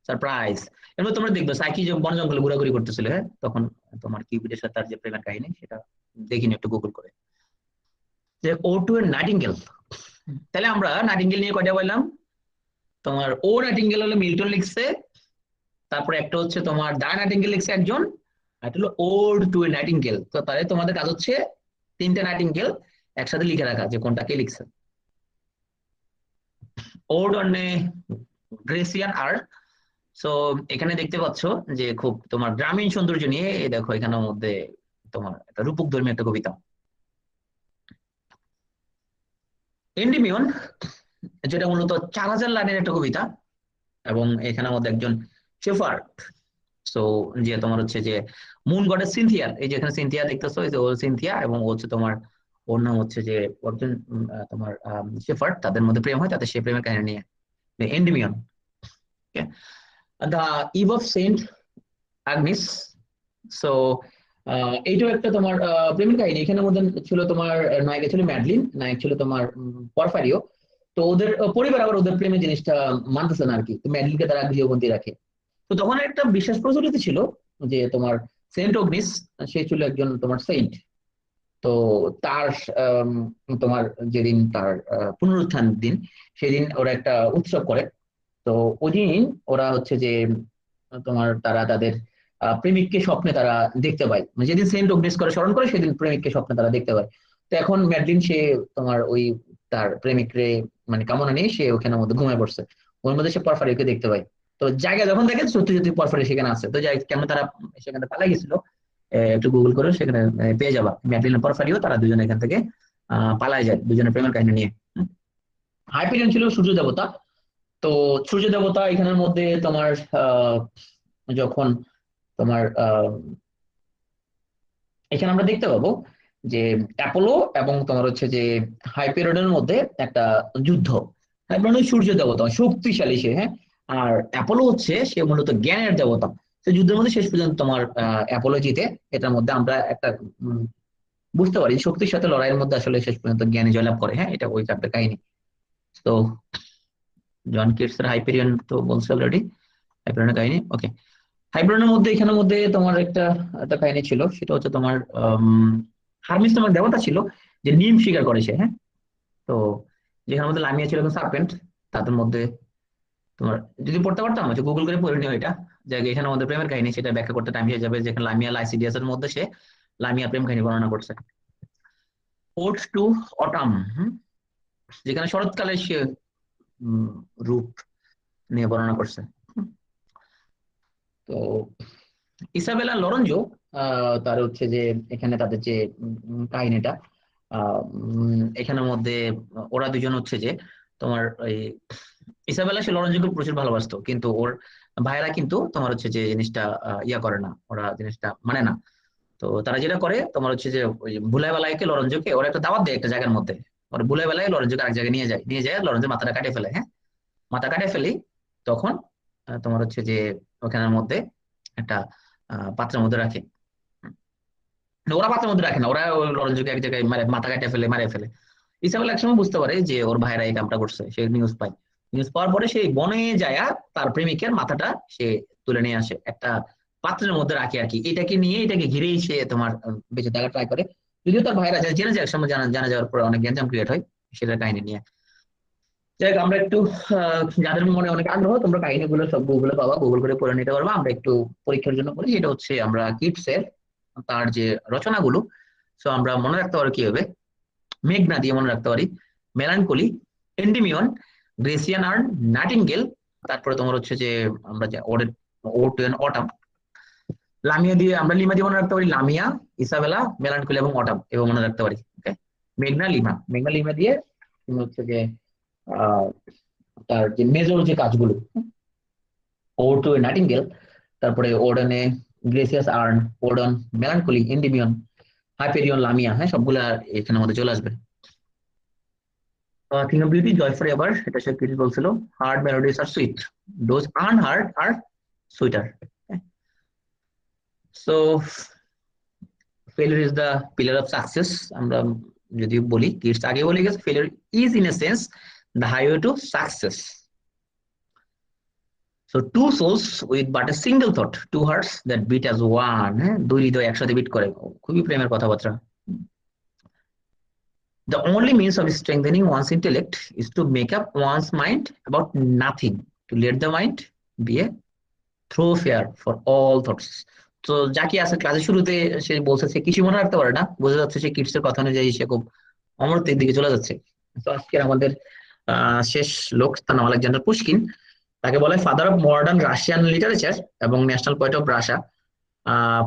surprise. এর মধ্যে তোমরা দেখবে সাইকি যে বন জঙ্গলে ঘোরাঘুরি করতেছিল, হ্যাঁ, তখন তোমার কিউপিডের সাথে তার যে প্রেমের কাহিনী সেটা দেখিনি একটু গুগল করে। যে ও টু এ নাইটিঙ্গেল, তাহলে আমরা নাইটিঙ্গেল নিয়ে কয়টা বললাম? তোমার ও নাইটিঙ্গেল হলো মিল্টন লিখছে, তারপরে একটা হচ্ছে তোমার দা নাইটিঙ্গেল লিখছে একজন, আর একটা হলো ওড টু এ নাইটিঙ্গেল। তো তাহলে তোমাদের কাজ হচ্ছে তিনটে নাইটিঙ্গেল একসাথে লিখে রাখা যে কোনটা কে লিখছে। Ode on a Grecian art. So এখানে দেখতে পাচ্ছ যে খুব তোমার গ্রামীণ সৌন্দর্য নিয়ে, এই দেখো এখানের মধ্যে তোমার একটা রূপক ধর্মী একটা কবিতা। এন্ডিমিয়ন, যেটা মূলত 4000 লাইনের একটা কবিতা, এবং এখানের মধ্যে একজন শেফার্ড। সো যে তোমার হচ্ছে যে মুন গডেস সিনথিয়া, এই যে এখানে সিনথিয়া দেখতেছো, এই যে ও সিনথিয়া, এবং ও হচ্ছে তোমার, ওর নাম হচ্ছে যে একজন তোমার শেফার্ড, তাদের মধ্যে প্রেম হয়, তাদের সেই প্রেমের কাহিনী নিয়ে Endymion. The Eve of Saint Agnes. So এইটাও একটা তোমার প্রেমের কাহিনী। এখানের মধ্যে ছিল তোমার নায়িকা ছিল ম্যাডলিন, নায়ক ছিল তোমার পরফারিও। তো ওদের পরিবার আবার ওদের প্রেমের জিনিসটা মানতেছে না আর কি, তো ম্যাডলিনকে তারা গৃহবন্দী রাখে। তো তখন একটা বিশ্বাস প্রচলিত ছিল যে তোমার সেন্ট অগ্নিস, সে ছিল একজন তোমার সেইন্ট। তো তার আম, তোমার যেদিন তার পুনরুত্থান দিন, সেদিন ওরা একটা উৎসব করে। তো ওই দিন ওরা হচ্ছে যে তোমার তারা তাদের প্রেমিককে স্বপ্নে তারা দেখতে পায়, মানে যেদিন সেন্ট অগ্নিস করে স্মরণ করে সেদিন প্রেমিককে স্বপ্নে তারা দেখতে পায়। তো এখন ম্যাডলিন সে তোমার ওই তার প্রেমিকরে মানে কামনা নিয়ে সে ওখানের মধ্যে ঘুমায় পড়ছে, ওর মধ্যে সে পরফারিকে দেখতে পায়। তো জায়গা যখন দেখে সত্যি সত্যি পরফারি সেখানে আছে। তো যাই কেন তারা সেখানে পালাই গেছিল, একটু গুগল করে সেখানে পেয়ে যাবা, ম্যাডলিন আর পরফারিও তারা দুজনে এখান থেকে পালায় যায় দুজনের প্রেমের কাহিনী নিয়ে। হাইপেরিয়ন ছিল সূর্য দেবতা। তো সূর্য দেবতা এখানের মধ্যে তোমার যখন তোমার এখানে আমরা দেখতে পাবো যে অ্যাপোলো এবং তোমার হচ্ছে যে হাইপেরিয়নের মধ্যে একটা যুদ্ধ। হাইপেরিয়ন সূর্য দেবতা, শক্তিশালী সে, হ্যাঁ। আর অ্যাপোলো হচ্ছে সে মূলত জ্ঞানের দেবতা। তো যুদ্ধের মধ্যে শেষ পর্যন্ত তোমার অ্যাপোলো জিতে। এটার মধ্যে আমরা একটা বুঝতে পারি শক্তির সাথে লড়াইয়ের মধ্যে আসলে শেষ পর্যন্ত জ্ঞানী জয়লাভ করে, হ্যাঁ, এটা ওই একটা কাহিনী। তো জন কিটসের হাইপেরিয়ন তো বলছে অলরেডি, হাইপেরিয়নের কাহিনী। ওকে, হাইপেরিয়নের মধ্যে এখানের মধ্যে তোমার একটা একটা কাহিনী ছিল, সেটা হচ্ছে তোমার হারমিস তোমার দেবতা ছিল, যে নিম শিকার করে সে, হ্যাঁ। তো যেখানের মধ্যে লামিয়া ছিল এবং সার্পেন্ট, তাদের মধ্যে তোমার যদি পড়তে পারতাম হচ্ছে গুগল করে পড়ে নিও এটা, যে এখানে আমাদের প্রেমের কাহিনী সেটা ব্যাখ্যা করতে টাইম হয়ে যাবে, যেখানে লামিয়া লাইসিডিয়াস এর মধ্যে সে লামিয়া প্রেম কাহিনী বর্ণনা করছে। ওড টু অটাম, যেখানে শরৎকালে সে উম, রূপ নিয়ে বর্ণনা করছে। তো ইসাবেলা লরেঞ্জো, তার হচ্ছে যে এখানে তাদের যে কাহিনীটা, এখানের মধ্যে ওরা দুজন হচ্ছে যে তোমার এই ইসাবেলা সে লরেঞ্জোকে প্রচুর ভালোবাসতো, কিন্তু ওর ভাইয়েরা কিন্তু তোমার হচ্ছে যে জিনিসটা ইয়া করে না, ওরা জিনিসটা মানে না। তো তারা যেটা করে তোমার হচ্ছে যে ওই ভুলাই বেলায়কে লরেঞ্জোকে ওরা একটা দাওয়াত দেয় একটা জায়গার মধ্যে, ওরা ভুলাই বেলায় লরেঞ্জোকে আরেক জায়গায় নিয়ে যায় লরেঞ্জোর মাথাটা কাটে ফেলে, হ্যাঁ। মাথা কাটে ফেলি, তখন তোমার হচ্ছে যে ওখানের মধ্যে একটা পাত্রের মধ্যে রাখে। না, ওরা পাত্রের মধ্যে রাখে না, ওরা ওই লরেঞ্জোকে এক জায়গায় মারে, মাথা কাটে ফেলে, মারে ফেলে। ইসাবেল একসময় বুঝতে পারে যে ওর ভাইরা এই কামটা করছে, সে নিউজ পায়। নিউজ পাওয়ার পরে সেই বনে যায় তার প্রেমিকের মাথাটা সে তুলে নিয়ে আসে একটা পাত্রের মধ্যে রাখে আর কি, এটাকে নিয়ে এটাকে ঘিরেই সে তোমার বেঁচে থাকার ট্রাই করে। যদিও তার ভাইরা জেনে যায়, একসময় জানা যাওয়ার পরে অনেক গ্যাঞ্জাম ক্রিয়েট হয় সেটার কাহিনী নিয়ে। যাই হোক, আমরা একটু যাদের মনে অনেক আগ্রহ, তোমরা কাহিনীগুলো সব গুগলে পাবা, গুগল করে পড়ে নিতে পারবা। আমরা একটু পরীক্ষার জন্য করি, এটা হচ্ছে আমরা কিটসের তার যে রচনাগুলো, সো আমরা মনে রাখতে পারি কি হবে। মেঘনা দিয়ে মনে রাখতে পারি, মেলানকোলি, এন্ডিমিয়ন, গ্রেসিয়ান আর্ন, নাইটিঙ্গেল। তারপরে তোমার হচ্ছে যে আমরা যে ওটেন অটাম। লামিয়া দিয়ে আমরা লিমা দিয়ে মনে রাখতে পারি, লামিয়া, ইসাবেলা, মেলানকোলি এবং অটাম এবং মনে রাখতে পারি। ওকে, মেঘনা লিমা দিয়ে তুমি হচ্ছে যে আহ তার যে মেজর যে কাজগুলো, ওটো নাইটিঙ্গেল, তারপরে ওডনে gracious earn, odd one, melancholy, এন্ডিমিয়ন, Hyperion, Lamia, হ্যাঁ, সবগুলা এখানে আমাদের চলে আসবে। ক্লিনবিলিটি জয় ফর এভার, এটা সে ক্রিস বলছিল। Heard melodies are sweet, those unheard are sweeter. So failure is the pillar of success. আমরা যদি বলি, কিডস আগে বলে গেছে, failure is in a sense the highway to success. So two souls with but a single thought, two hearts that beat as one, হ্যাঁ, দুই হৃদয় একসাথে bit করে, খুবই প্রেমের কথাবার্তা। The only means of strengthening one's intellect is to make up one's mind about nothing, to let the mind be a thoroughfare for all thoughts. তো জাকি আছে ক্লাসের শুরুতে সে বলছে সে কিছু মনে রাখতে পারে না, বোঝা যাচ্ছে সে কিডস এর কথা অনুযায়ী সে খুব অমরত্বের দিকে চলে যাচ্ছে। তো আজকের আমাদের শেষ লোক, তার নাম আলেকজান্ডার পুশকিন। তাকে বলে father of modern Russian literature এবং national poet of Russia.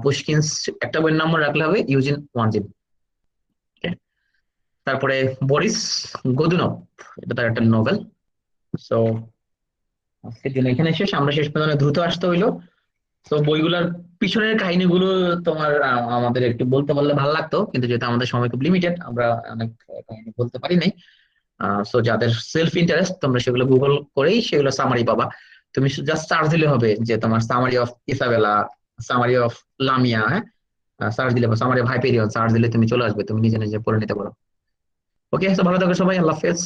Pushkin একটা বইয়ের নাম মনে রাখলে হবে, ইউজিন ওয়ানজিন। তারপরে বরিস গোদুনভ, এটা তার একটা নোবেল। সো আজকের জন্য এখানে শেষ, আমরা শেষ পর্যন্ত দ্রুত আসতে হইলো। তো বইগুলোর পিছনের কাহিনীগুলো তোমার আমাদের একটু বলতে পারলে ভালো লাগতো, কিন্তু যেহেতু আমাদের সময় খুব লিমিটেড, আমরা অনেক কাহিনী বলতে পারি নাই। সো যাদের সেলফ ইন্টারেস্ট, তোমরা সেগুলো গুগল করেই সেগুলো সামারি পাবা। তুমি জাস্ট সার্চ দিলে হবে যে তোমার summary of Isabella, summary of Lamia, হ্যাঁ, সার্চ দিলে বা সামারি অফ হাইপেরিয়ন সার্চ দিলে তুমি চলে আসবে, তুমি নিজে নিজে পড়ে নিতে পারো। ওকে, তো ভালো থাকো সবাই, আল্লাহ হাফেজ।